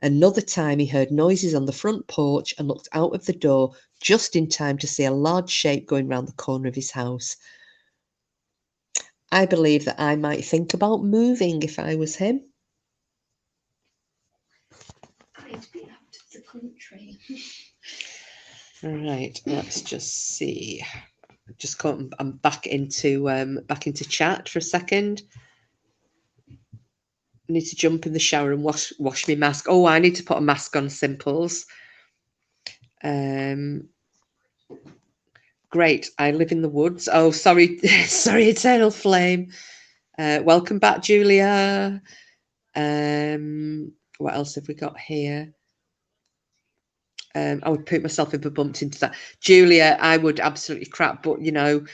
Another time he heard noises on the front porch and looked out of the door just in time to see a large shape going round the corner of his house. I believe that I might think about moving if I was him. I'd be out of the country. Right, let's just see. I'm back into chat for a second. I need to jump in the shower and wash my mask. Oh, I need to put a mask on, Simples. Great. I live in the woods. Oh, sorry, sorry, Eternal Flame. Welcome back, Julia. What else have we got here? I would poop myself if I bumped into that. Julia, I would absolutely crap, but you know,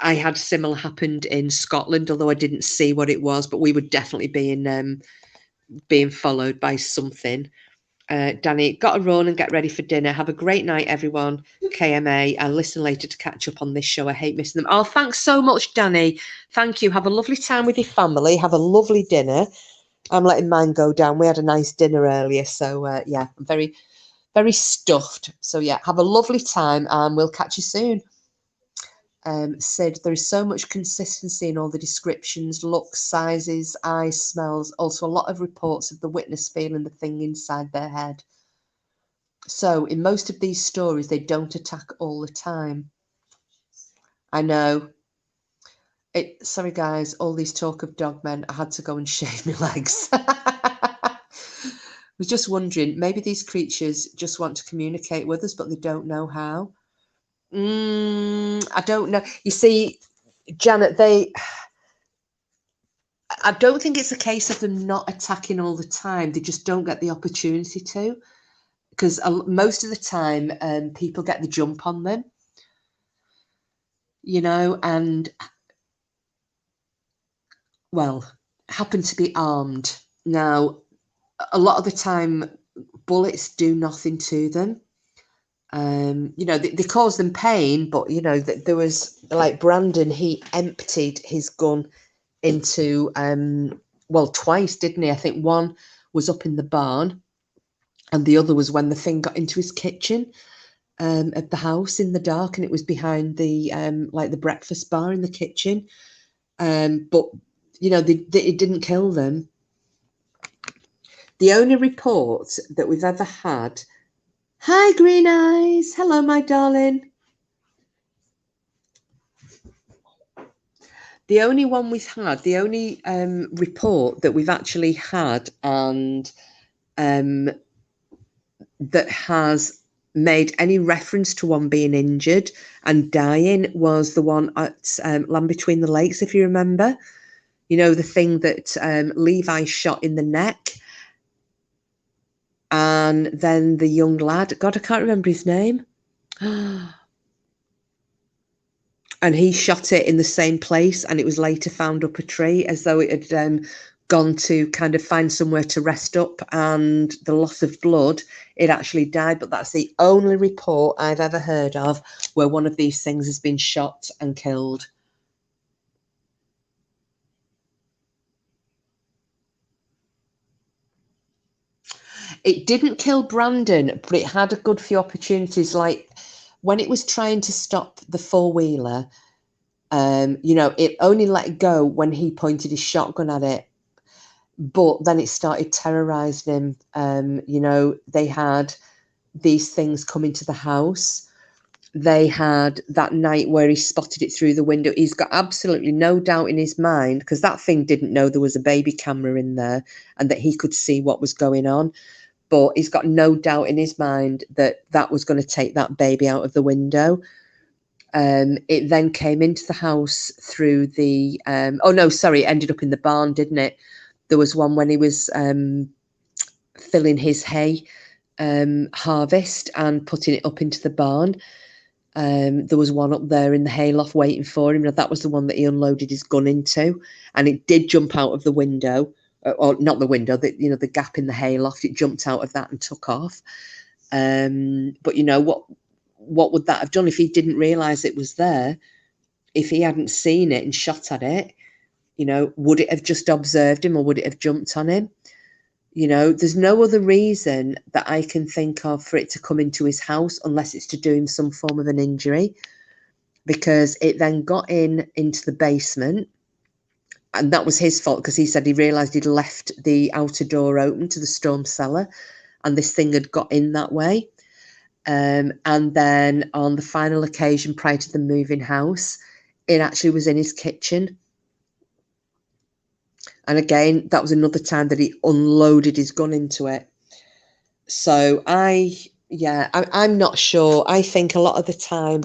I had similar happened in Scotland, although I didn't see what it was, but we would definitely be in being followed by something. Danny, got to run and get ready for dinner. Have a great night, everyone. KMA. I'll listen later to catch up on this show. I hate missing them. Oh, thanks so much, Danny. Thank you. Have a lovely time with your family. Have a lovely dinner. I'm letting mine go down. We had a nice dinner earlier. So, yeah, I'm very, very stuffed. So, yeah, have a lovely time and we'll catch you soon. Said there is so much consistency in all the descriptions, looks, sizes, eyes, smells, also a lot of reports of the witness feeling the thing inside their head. So in most of these stories, they don't attack all the time. I know. Sorry guys, all these talk of dogmen, I had to go and shave my legs. I was just wondering, maybe these creatures just want to communicate with us, but they don't know how. I don't know. You see, Janet, I don't think it's a case of them not attacking all the time. They just don't get the opportunity to, because most of the time people get the jump on them, you know, and, well, happen to be armed. Now, a lot of the time, bullets do nothing to them. You know, they cause them pain, but, you know, there was, like, Brandon, he emptied his gun into, well, twice, didn't he? I think one was up in the barn and the other was when the thing got into his kitchen at the house in the dark, and it was behind the, like the breakfast bar in the kitchen. But, you know, it didn't kill them. The only report that we've ever had. Hi, Green Eyes. Hello, my darling. The only one we've had, the only report that we've actually had and that has made any reference to one being injured and dying was the one at Land Between the Lakes, if you remember. You know, the thing that Levi shot in the neck. And then the young lad, God, I can't remember his name. And he shot it in the same place, and it was later found up a tree as though it had gone to kind of find somewhere to rest up, and the loss of blood, it actually died. But that's the only report I've ever heard of where one of these things has been shot and killed. It didn't kill Brandon, but it had a good few opportunities. Like when it was trying to stop the four-wheeler, you know, it only let go when he pointed his shotgun at it. But then it started terrorizing him. You know, they had these things come into the house. They had that night where he spotted it through the window. He's got absolutely no doubt in his mind, because that thing didn't know there was a baby camera in there and that he could see what was going on. But he's got no doubt in his mind that that was going to take that baby out of the window. It then came into the house through the, oh no, sorry, it ended up in the barn, didn't it? There was one when he was filling his hay harvest and putting it up into the barn. There was one up there in the hayloft waiting for him. Now, that was the one that he unloaded his gun into, and it did jump out of the window, or not the window, you know, the gap in the hayloft. It jumped out of that and took off. But you know what would that have done if he didn't realise it was there? If he hadn't seen it and shot at it, you know, would it have just observed him, or would it have jumped on him? You know, there's no other reason that I can think of for it to come into his house unless it's to do him some form of an injury, because it then got into the basement, and that was his fault, because he said he realised he'd left the outer door open to the storm cellar, and this thing had got in that way. And then on the final occasion prior to the moving house, it actually was in his kitchen. And again, that was another time that he unloaded his gun into it. So I'm not sure. I think a lot of the time,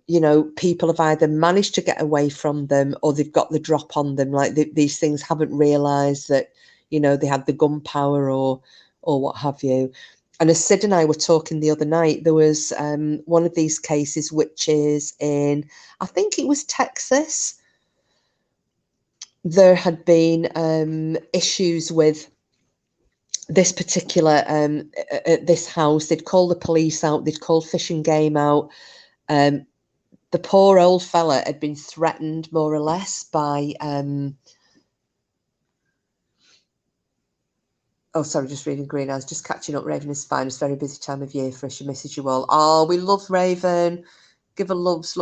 you know, people have either managed to get away from them, or they've got the drop on them. Like these things haven't realised that, you know, they had the gunpowder or what have you. And as Sid and I were talking the other night, there was one of these cases, which is in, I think it was Texas. There had been issues with this particular at this house. They'd called the police out, they'd called Fish and Game out. The poor old fella had been threatened, more or less, by oh, sorry, just reading Green. I was just catching up. Raven is fine. It's a very busy time of year for her. She misses you all. Oh, we love Raven. Give her loves.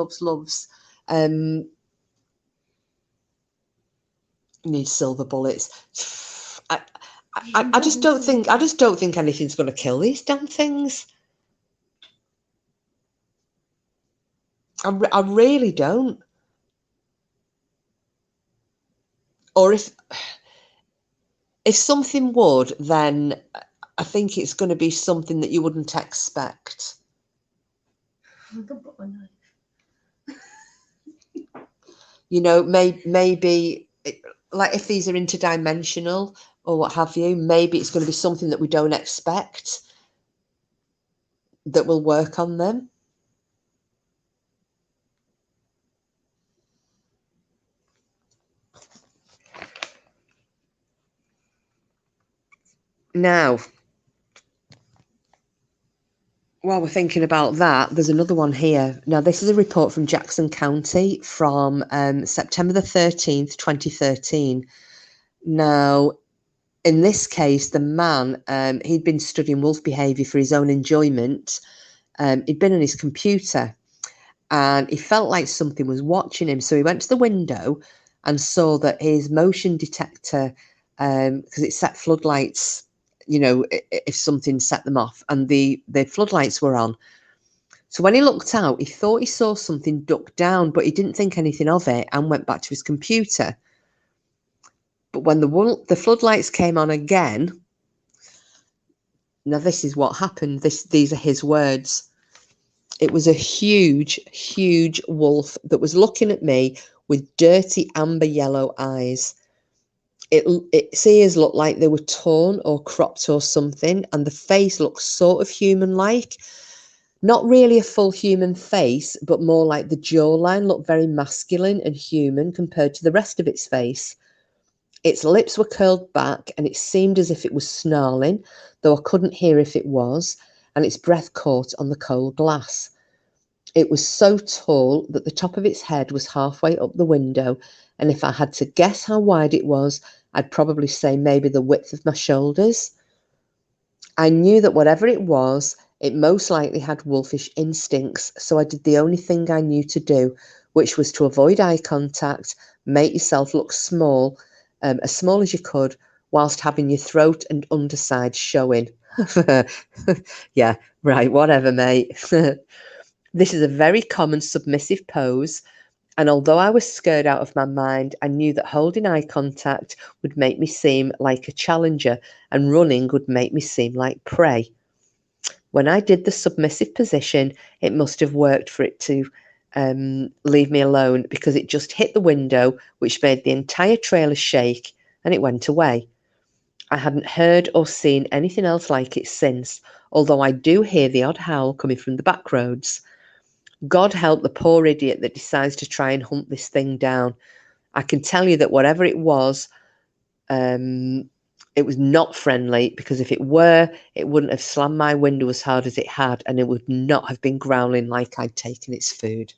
Need silver bullets. I just don't think anything's going to kill these damn things. I really don't. Or if something would, then I think it's going to be something that you wouldn't expect. You know, maybe like if these are interdimensional or what have you, maybe it's going to be something that we don't expect that will work on them. Now, while we're thinking about that, there's another one here. Now, this is a report from Jackson County from September the 13th, 2013. Now, in this case, the man, he'd been studying wolf behaviour for his own enjoyment. He'd been on his computer, and he felt like something was watching him. So he went to the window and saw that his motion detector, because it set floodlights, you know, if something set them off, and the floodlights were on. So when he looked out, he thought he saw something duck down, but he didn't think anything of it and went back to his computer. But when the floodlights came on again, Now, this is what happened. These are his words. It was a huge, huge wolf that was looking at me with dirty amber yellow eyes. Its ears looked like they were torn or cropped or something, and the face looked sort of human-like. Not really a full human face, but more like the jawline looked very masculine and human compared to the rest of its face. Its lips were curled back, and it seemed as if it was snarling, though I couldn't hear if it was, and its breath caught on the cold glass. It was so tall that the top of its head was halfway up the window, and if I had to guess how wide it was, I'd probably say maybe the width of my shoulders. I knew that whatever it was, it most likely had wolfish instincts, so I did the only thing I knew to do, which was to avoid eye contact, make yourself look small, as small as you could, whilst having your throat and underside showing. Yeah, right, whatever, mate. This is a very common submissive pose, and although I was scared out of my mind, I knew that holding eye contact would make me seem like a challenger, and running would make me seem like prey. When I did the submissive position, it must have worked for it to leave me alone, because it just hit the window, which made the entire trailer shake, and it went away. I hadn't heard or seen anything else like it since, although I do hear the odd howl coming from the back roads. God help the poor idiot that decides to try and hunt this thing down. I can tell you that whatever it was not friendly, because if it were, it wouldn't have slammed my window as hard as it had, and it would not have been growling like I'd taken its food.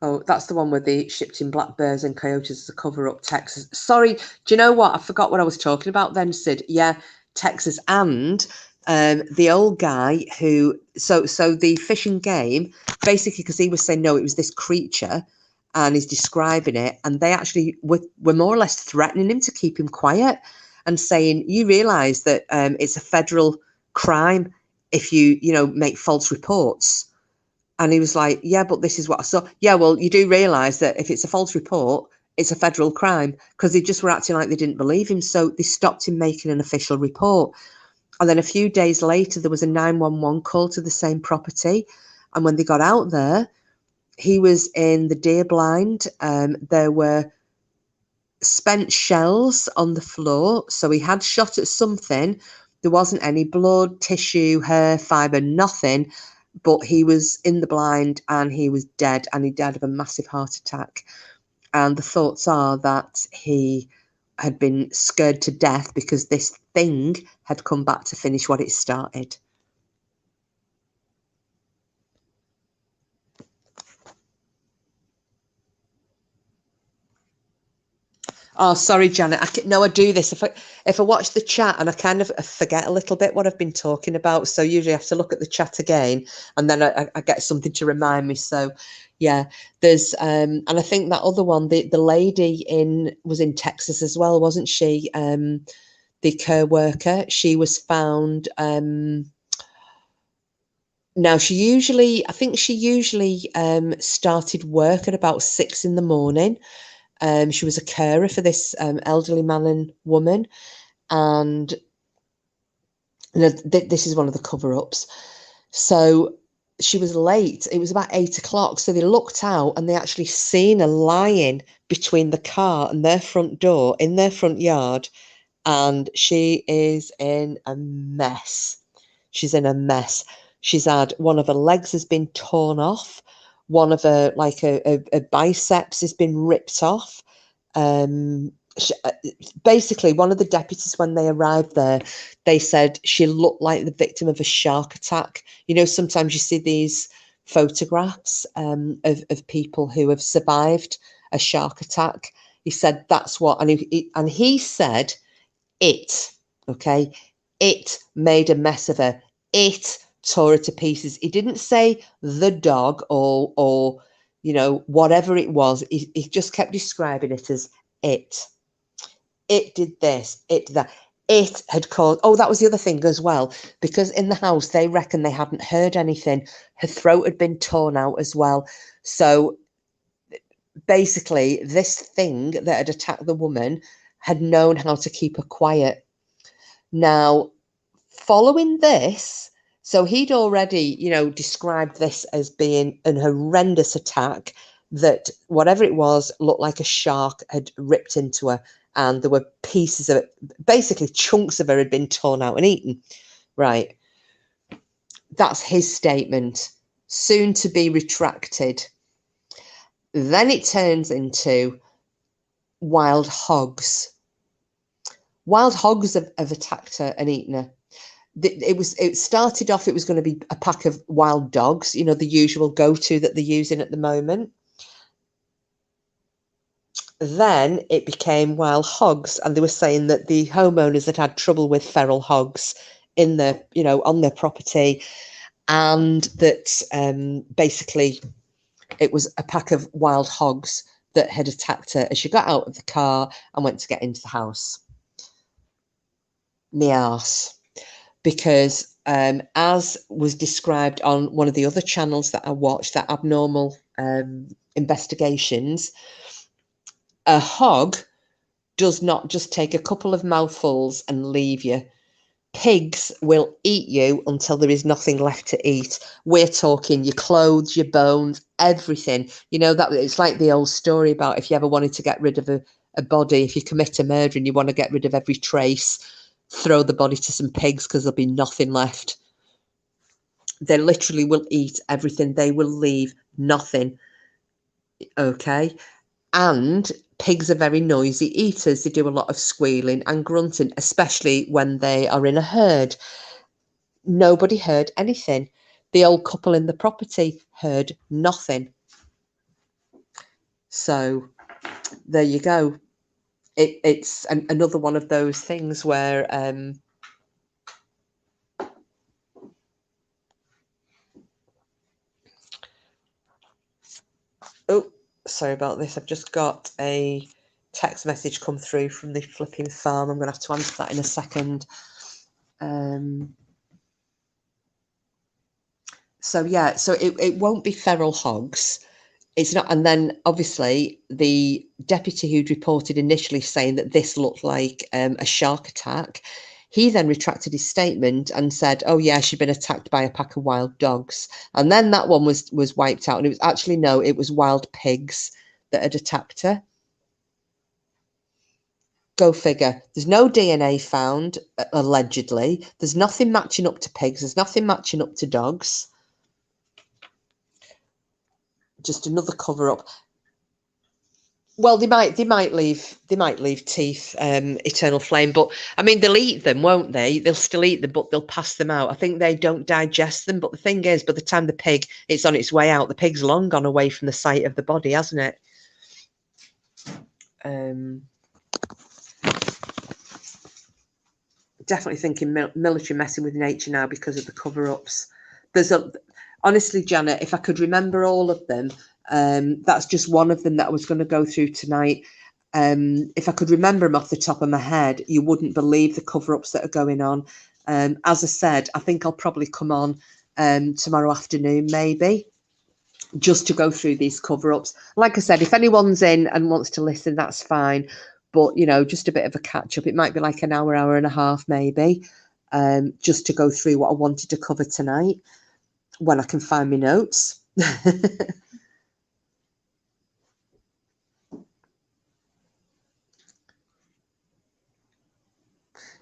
Oh, that's the one where they shipped in black bears and coyotes as a cover-up. Texas. Sorry, do you know what? I forgot what I was talking about then, Sid. Yeah, Texas. And the old guy who... So the Fish and Game, basically, because he was saying, no, it was this creature, and he's describing it, and they actually were more or less threatening him to keep him quiet and saying, you realise that it's a federal crime if you make false reports. And he was like, yeah, but this is what I saw. Yeah, well, you do realise that if it's a false report, it's a federal crime, because they just were acting like they didn't believe him. So they stopped him making an official report. And then a few days later, there was a 911 call to the same property. And when they got out there, he was in the deer blind. There were spent shells on the floor. So he had shot at something. There wasn't any blood, tissue, hair, fibre, nothing. But he was in the blind and he was dead, and he died of a massive heart attack. And the thoughts are that he had been scared to death because this thing had come back to finish what it started. Oh, sorry, Janet. I do this. If I watch the chat and I kind of forget a little bit what I've been talking about, so usually I have to look at the chat again, and then I get something to remind me. So, yeah, there's and I think that other one, the lady was in Texas as well, wasn't she? The care worker. She was found. Now I think she usually started work at about 6 a.m. She was a carer for this elderly man and woman, and this is one of the cover-ups. So she was late. It was about 8 o'clock. So they looked out and they actually seen her lying between the car and their front door in their front yard, and she is in a mess. She's in a mess. She's had one of her legs has been torn off. One of her, like a biceps, has been ripped off. Basically, one of the deputies, when they arrived there, they said she looked like the victim of a shark attack. Sometimes you see these photographs of people who have survived a shark attack. He said that's what, and he said it made a mess of her. It tore her to pieces. He didn't say the dog or whatever it was. He just kept describing it as it. It did this, it did that. It had caused... Oh, that was the other thing as well, because in the house, they reckon they hadn't heard anything. Her throat had been torn out as well. So basically this thing that had attacked the woman had known how to keep her quiet. Now, following this, so he'd already, described this as being an horrendous attack, that whatever it was looked like a shark had ripped into her, and there were pieces of it, basically chunks of her had been torn out and eaten. Right. That's his statement, soon to be retracted. Then it turns into wild hogs. Wild hogs have attacked her and eaten her. It started off, it was going to be a pack of wild dogs, the usual go-to that they're using at the moment. Then it became wild hogs, and they were saying that the homeowners had trouble with feral hogs in their, on their property, and that basically it was a pack of wild hogs that had attacked her as she got out of the car and went to get into the house. Me arse. Because as was described on one of the other channels that I watched, that Abnormal Investigations, a hog does not just take a couple of mouthfuls and leave you. Pigs will eat you until there is nothing left to eat. We're talking your clothes, your bones, everything. That it's like the old story about if you ever wanted to get rid of a body, if you commit a murder and you want to get rid of every trace, throw the body to some pigs because there'll be nothing left. They literally will eat everything. They will leave nothing. Okay. And pigs are very noisy eaters. They do a lot of squealing and grunting, especially when they are in a herd. Nobody heard anything. The old couple in the property heard nothing. So there you go. It's another one of those things where oh, sorry about this. I've just got a text message come through from the flipping farm. I'm going to have to answer that in a second. So yeah, so it won't be feral hogs. It's not. And then obviously the deputy who'd reported initially saying that this looked like a shark attack, he then retracted his statement and said, oh yeah, she'd been attacked by a pack of wild dogs. And then that one was wiped out. And it was actually, no, it was wild pigs that had attacked her. Go figure. There's no DNA found, allegedly. There's nothing matching up to pigs. There's nothing matching up to dogs. Just another cover up. Well, they might leave teeth, eternal flame, but I mean they'll eat them, won't they? They'll still eat them, but they'll pass them out. I think they don't digest them. But the thing is, by the time the pig it's on its way out, the pig's long gone away from the site of the body, hasn't it? Definitely thinking military messing with nature now because of the cover-ups. Honestly, Janet, if I could remember all of them, that's just one of them that I was going to go through tonight. If I could remember them off the top of my head, you wouldn't believe the cover-ups that are going on. As I said, I think I'll probably come on tomorrow afternoon, maybe, just to go through these cover-ups. Like I said, if anyone's in and wants to listen, that's fine. But, just a bit of a catch-up. It might be like an hour and a half, maybe, just to go through what I wanted to cover tonight when I can find my notes.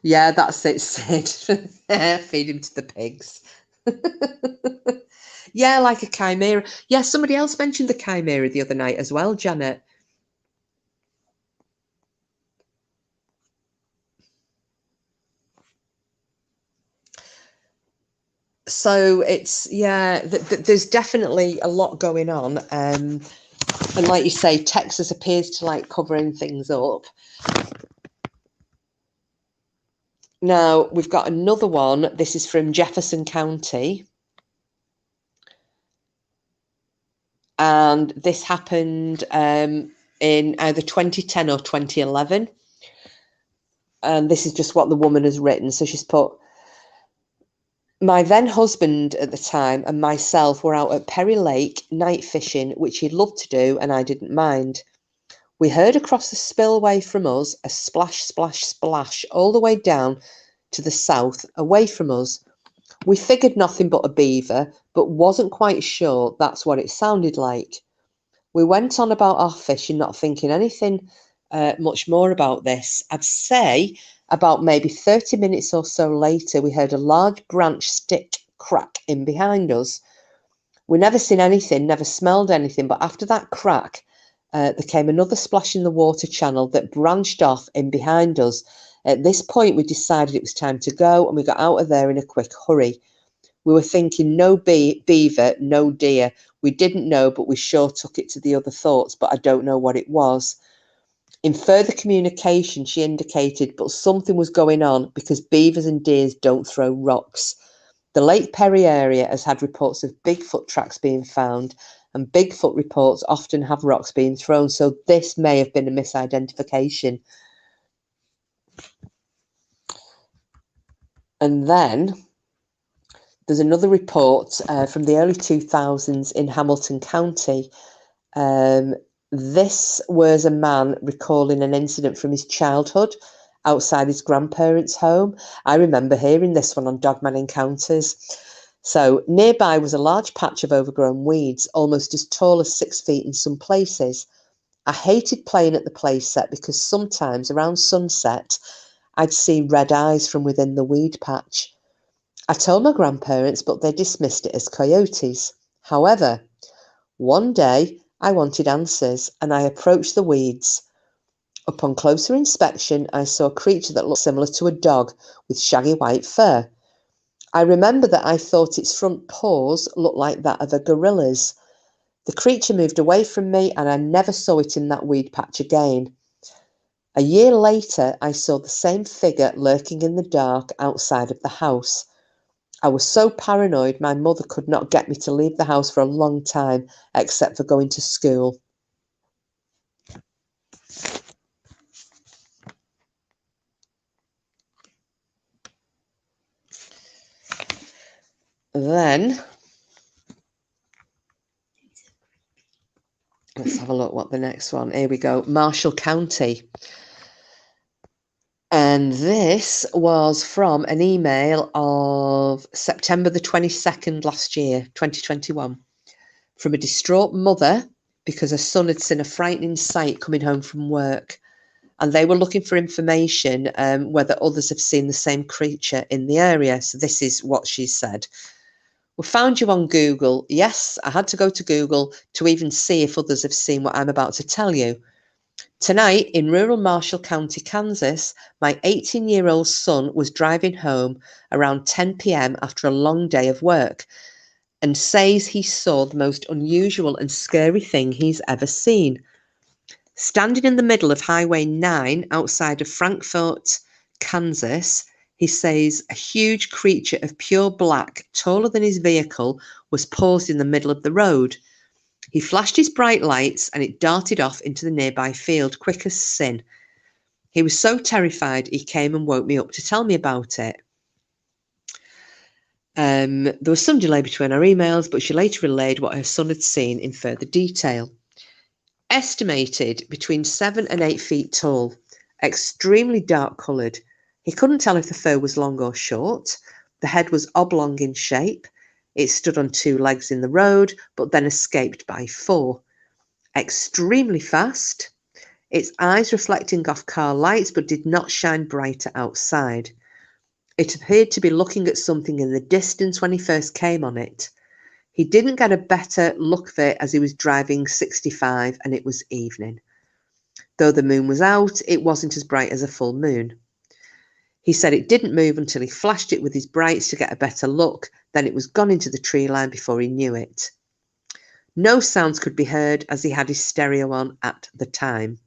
Yeah, that's it, Sid. Feed him to the pigs. Yeah, like a chimera. Yeah, somebody else mentioned the chimera the other night as well, Janet. So it's, yeah, there's definitely a lot going on. And like you say, Texas appears to like covering things up. Now, we've got another one. This is from Jefferson County. And this happened in either 2010 or 2011. And this is just what the woman has written. So she's put, My then husband at the time and myself were out at Perry Lake night fishing, which he loved to do and I didn't mind. We heard across the spillway from us a splash, splash, splash all the way down to the south away from us. We figured nothing but a beaver, but wasn't quite sure that's what it sounded like. We went on about our fishing, not thinking anything much more about this. I'd say about maybe 30 minutes or so later, we heard a large branch stick crack in behind us. We never seen anything, never smelled anything, but after that crack, there came another splash in the water channel that branched off in behind us. At this point, we decided it was time to go, and we got out of there in a quick hurry. We were thinking no beaver, no deer. We didn't know, but we sure took it to the other thoughts, but I don't know what it was. In further communication, she indicated, but something was going on because beavers and deers don't throw rocks. The Lake Perry area has had reports of Bigfoot tracks being found, and Bigfoot reports often have rocks being thrown, so this may have been a misidentification. And then there's another report from the early 2000s in Hamilton County. This was a man recalling an incident from his childhood outside his grandparents' home. I remember hearing this one on Dogman Encounters. So nearby was a large patch of overgrown weeds, almost as tall as 6 feet in some places. I hated playing at the playset because sometimes around sunset, I'd see red eyes from within the weed patch. I told my grandparents, but they dismissed it as coyotes. However, one day I wanted answers and I approached the weeds. Upon closer inspection, I saw a creature that looked similar to a dog with shaggy white fur. I remember that I thought its front paws looked like that of a gorilla's. The creature moved away from me and I never saw it in that weed patch again. A year later, I saw the same figure lurking in the dark outside of the house. I was so paranoid my mother could not get me to leave the house for a long time, except for going to school. Then, let's have a look what the next one. Here we go. Marshall County. And this was from an email of September the 22nd last year, 2021, from a distraught mother because her son had seen a frightening sight coming home from work. And they were looking for information whether others have seen the same creature in the area. So this is what she said. We found you on Google. Yes, I had to go to Google to even see if others have seen what I'm about to tell you. Tonight, in rural Marshall County, Kansas, my 18-year-old son was driving home around 10 p.m. after a long day of work and says he saw the most unusual and scary thing he's ever seen. Standing in the middle of Highway 9 outside of Frankfort, Kansas, he says a huge creature of pure black, taller than his vehicle, was paused in the middle of the road. He flashed his bright lights and it darted off into the nearby field, quick as sin. He was so terrified he came and woke me up to tell me about it. There was some delay between our emails, but she later relayed what her son had seen in further detail. Estimated between 7 and 8 feet tall, extremely dark coloured. He couldn't tell if the fur was long or short. The head was oblong in shape. It stood on 2 legs in the road, but then escaped by 4. Extremely fast. Its eyes reflecting off car lights, but did not shine brighter outside. It appeared to be looking at something in the distance when he first came on it. He didn't get a better look of it as he was driving 65 and it was evening. Though the moon was out, it wasn't as bright as a full moon. He said it didn't move until he flashed it with his brights to get a better look, then it was gone into the tree line before he knew it. No sounds could be heard as he had his stereo on at the time.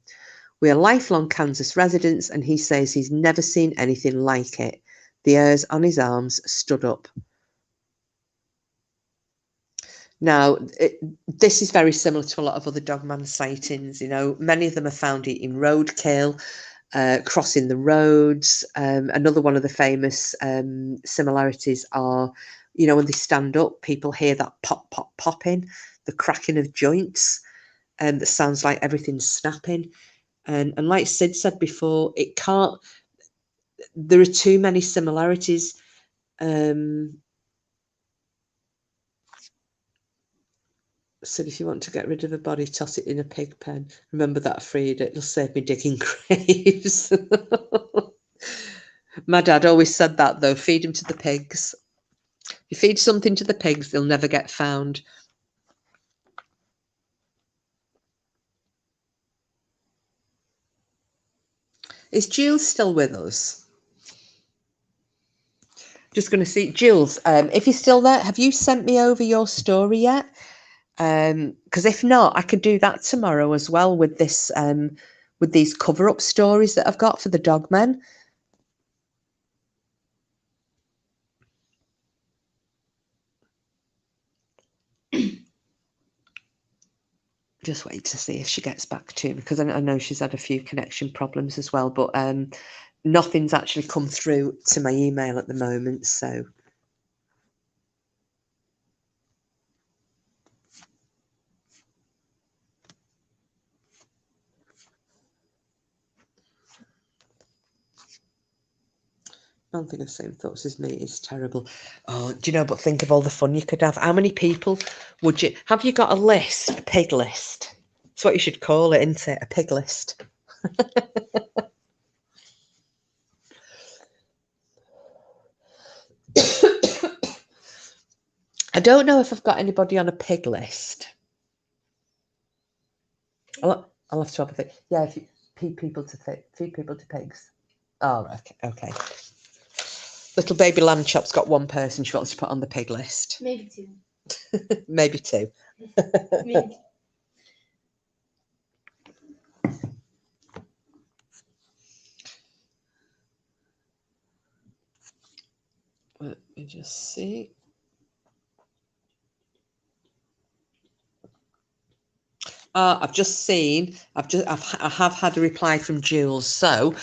We are lifelong Kansas residents and he says he's never seen anything like it. The hairs on his arms stood up. Now, this is very similar to a lot of other dogman sightings. You know, many of them are found eating roadkill. crossing the roads. Another one of the famous similarities are, you know, when they stand up, people hear that pop, pop, popping, the cracking of joints, and that sounds like everything's snapping. And like Sid said before, it can't. There are too many similarities. So if you want to get rid of a body, toss it in a pig pen. Remember that, Frida. It'll save me digging graves. My dad always said that, though. Feed them to the pigs. If you feed something to the pigs, they'll never get found. Is Jules still with us? Just going to see. Jules, if you're still there, have you sent me over your story yet? Because if not, I could do that tomorrow as well with this, with these cover-up stories that I've got for the dogmen. Just wait to see if she gets back to me, because I know she's had a few connection problems as well, but nothing's actually come through to my email at the moment, so. I don't think the same thoughts as me. It's terrible. Oh, do you know, but think of all the fun you could have. How many people would you, have you got a list, a pig list? That's what you should call it, isn't it? A pig list. I don't know if I've got anybody on a pig list. I'll have to have a think. Yeah, if you feed people to pigs. Oh, okay. Little baby lamb chop's got one person she wants to put on the pig list. Maybe two. Maybe two. Maybe. Let me just see. I've just seen. I have had a reply from Jules. So,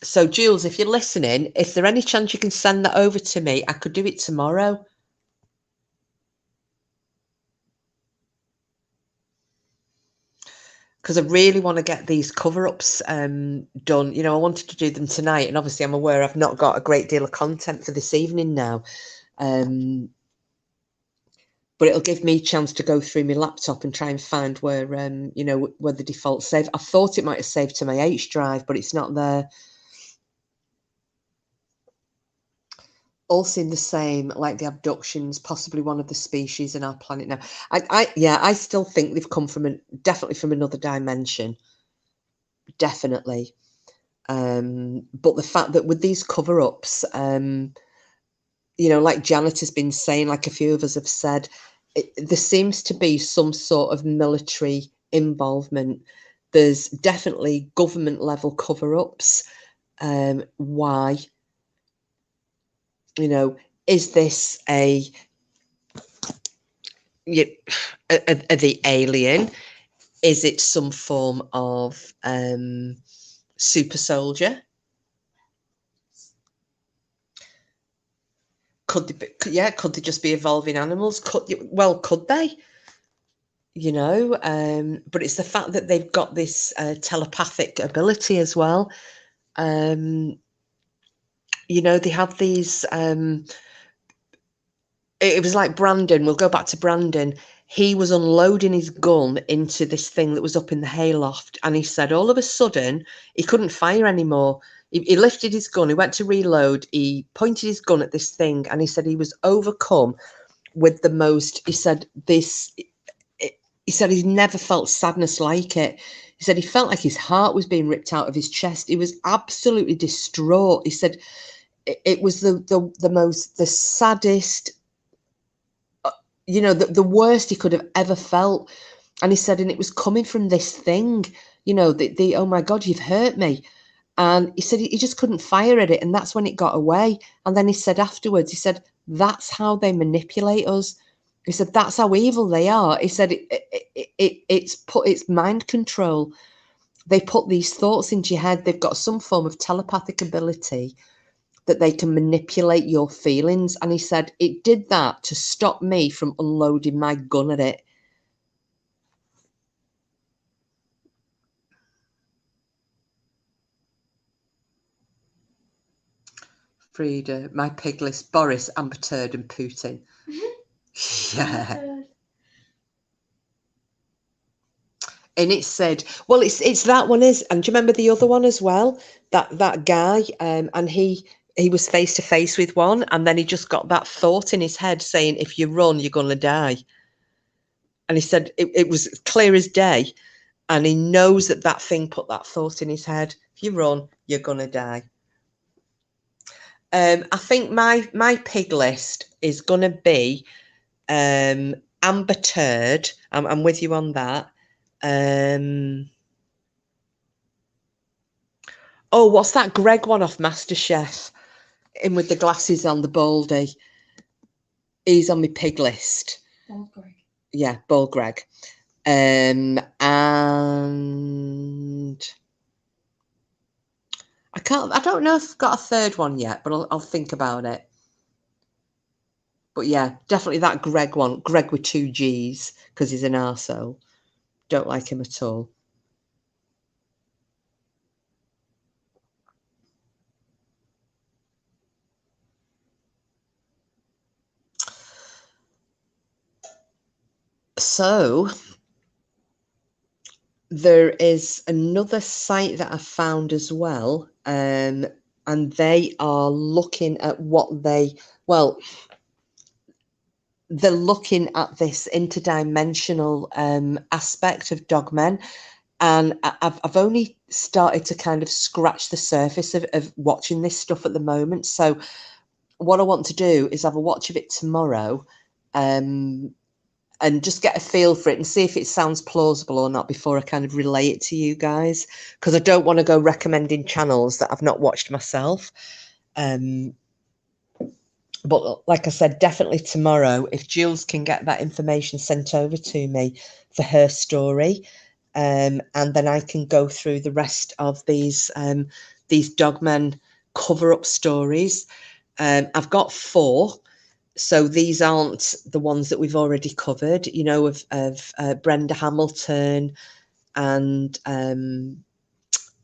so Jules, if you're listening, is there any chance you can send that over to me? I could do it tomorrow. Because I really want to get these cover-ups done. You know, I wanted to do them tonight, and obviously I'm aware I've not got a great deal of content for this evening now. But it'll give me a chance to go through my laptop and try and find where, you know, where the default save. I thought it might have saved to my H drive, but it's not there. All seem the same, like the abductions, possibly one of the species in our planet now. I still think they've come from definitely from another dimension. Definitely. But the fact that with these cover-ups, you know, like Janet has been saying, like a few of us have said, there seems to be some sort of military involvement. There's definitely government level cover-ups. Why? You know, is this are the alien? Is it some form of super soldier? Could they be, could they just be evolving animals? Could they? You know, but it's the fact that they've got this telepathic ability as well. You know, they have these. It was like Brandon. We'll go back to Brandon. He was unloading his gun into this thing that was up in the hayloft, and he said all of a sudden he couldn't fire anymore. He lifted his gun, he went to reload, he pointed his gun at this thing, and he said he was overcome with the most, he said he's never felt sadness like it. He said he felt like his heart was being ripped out of his chest. He was absolutely distraught. He said it was the saddest, you know, the worst he could have ever felt. And he said, and it was coming from this thing, you know, the oh my God, you've hurt me. And he said he just couldn't fire at it. And that's when it got away. And then he said afterwards, he said, that's how they manipulate us. He said, that's how evil they are. He said, it's mind control. they put these thoughts into your head. They've got some form of telepathic ability that they can manipulate your feelings. And he said it did that to stop me from unloading my gun at it. Frida, my pig list, Boris, Amber Turd and Putin. Yeah. And it said, well, it's that one is, and do you remember the other one as well? That guy, and he was face to face with one, and then he just got that thought in his head saying, if you run, you're gonna die. And he said it was clear as day, and he knows that thing put that thought in his head. If you run, you're gonna die. I think my pig list is gonna be Amber Turd. I'm with you on that. Oh, what's that Greg one off MasterChef? In with the glasses on, the baldy. He's on my pig list. Bald Greg. Yeah, Bald Greg. And I don't know if I've got a third one yet, but I'll think about it. But yeah, definitely that Greg one. Greg with 2 G's, because he's an arsehole. Don't like him at all. So there is another site that I found as well, and they are looking at they're looking at this interdimensional aspect of dogmen, and I've only started to kind of scratch the surface of watching this stuff at the moment. So what I want to do is have a watch of it tomorrow, and just get a feel for it and see if it sounds plausible or not before I kind of relay it to you guys, because I don't want to go recommending channels that I've not watched myself. But like I said, definitely tomorrow, if Jules can get that information sent over to me for her story, and then I can go through the rest of these dogmen cover-up stories. I've got 4. So these aren't the ones that we've already covered, you know, of Brenda Hamilton and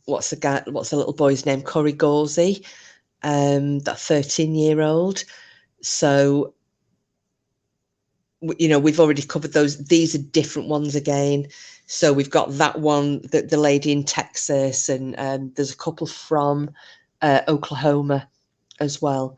what's the little boy's name? Corey Gauzy, that 13-year-old. So, you know, we've already covered those. These are different ones again. So we've got that one, the lady in Texas, and there's a couple from Oklahoma as well.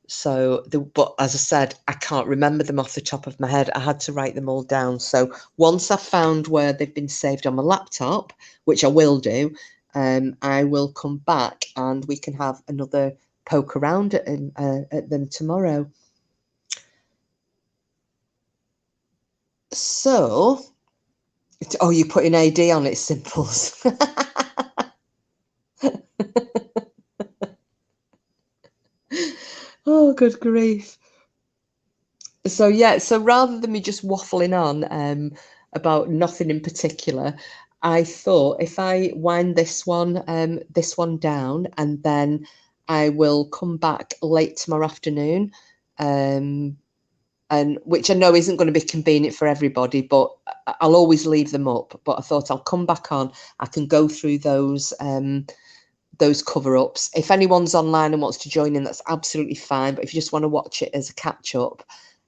So, but as I said, I can't remember them off the top of my head. I had to write them all down. So once I've found where they've been saved on my laptop, which I will do, I will come back and we can have another poke around at them tomorrow. So, oh, you put an AD on it, Simples. Oh, good grief. So yeah, so rather than me just waffling on about nothing in particular, I thought if I wind this one down, and then I will come back late tomorrow afternoon, and which I know isn't going to be convenient for everybody, but I'll always leave them up. But I thought I'll come back on. I can go through those cover-ups. If anyone's online and wants to join in, that's absolutely fine. But if you just want to watch it as a catch-up,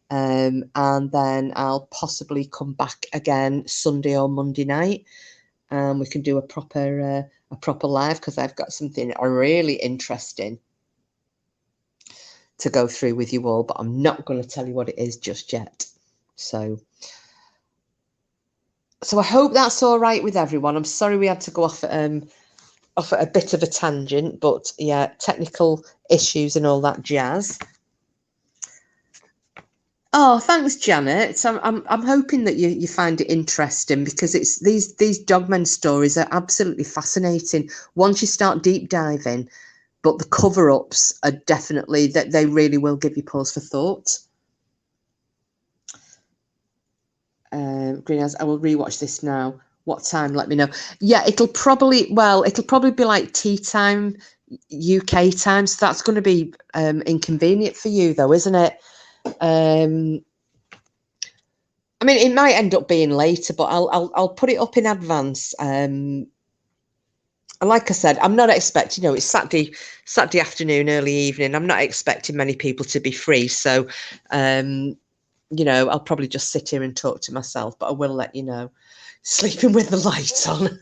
and then I'll possibly come back again Sunday or Monday night, and we can do a proper live, because I've got something really interesting to go through with you all, but I'm not going to tell you what it is just yet. So I hope that's all right with everyone. I'm sorry we had to go off at a bit of a tangent, but yeah, technical issues and all that jazz. Oh, thanks, Janet. So I'm hoping that you find it interesting, because it's these dogmen stories are absolutely fascinating once you start deep diving. But the cover-ups are definitely that they really will give you pause for thought. Greenhouse, I will rewatch this now. What time? Let me know. Yeah, it'll probably be like tea time, UK time. So that's going to be inconvenient for you, though, isn't it? I mean, it might end up being later, but I'll put it up in advance. And like I said, I'm not expecting, it's Saturday afternoon, early evening. I'm not expecting many people to be free. So, I'll probably just sit here and talk to myself, but I will let you know. Sleeping with the light on.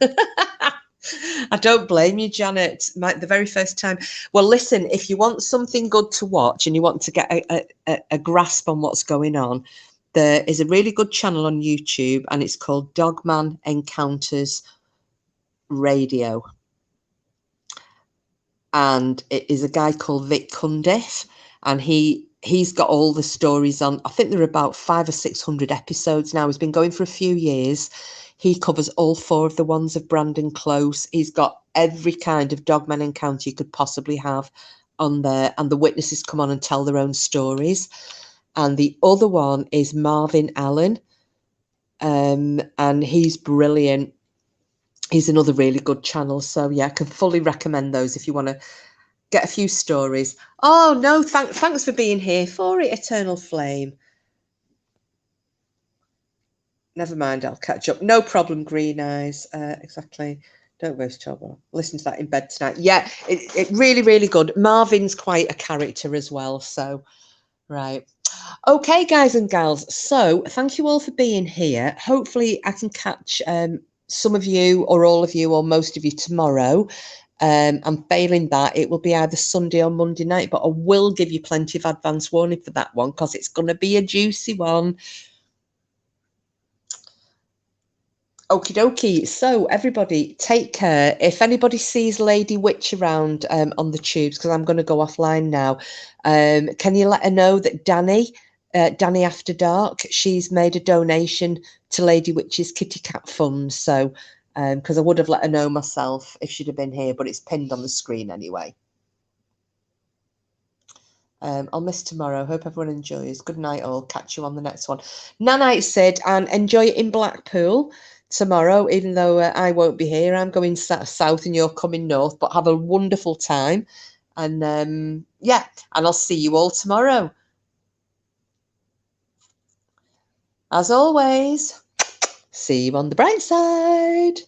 I don't blame you, Janet. The very first time. Well, listen, if you want something good to watch and you want to get a grasp on what's going on, there is a really good channel on YouTube and it's called Dogman Encounters Radio. And it is a guy called Vic Cundiff, and he's got all the stories on. I think there are about 500 or 600 episodes now. He's been going for a few years. He covers all 4 of the ones of Brandon Close. He's got every kind of dogman encounter you could possibly have on there, and the witnesses come on and tell their own stories. And the other one is Marvin Allen, and he's brilliant. He's another really good channel. So yeah, I can fully recommend those if you want to get a few stories. Oh no, thanks for being here for it, Eternal Flame. Never mind, I'll catch up. No problem, Green Eyes. Exactly. Don't waste trouble. Listen to that in bed tonight. Yeah, it really, really good. Marvin's quite a character as well. So, right. Okay, guys and gals. So thank you all for being here. Hopefully I can catch some of you or all of you or most of you tomorrow. And failing that, it will be either Sunday or Monday night, but I will give you plenty of advance warning for that one because it's going to be a juicy one. Okie dokie. So everybody take care. If anybody sees Lady Witch around on the tubes, because I'm going to go offline now, can you let her know that Danny After Dark, she's made a donation to Lady Witch's Kitty Cat Fund. So because I would have let her know myself if she'd have been here, but it's pinned on the screen anyway. I'll miss tomorrow. Hope everyone enjoys. Good night all. Catch you on the next one. Nanite Sid, and enjoy it in Blackpool tomorrow, even though I won't be here. I'm going south and you're coming north, but have a wonderful time. And yeah, and I'll see you all tomorrow. As always, see you on the bright side.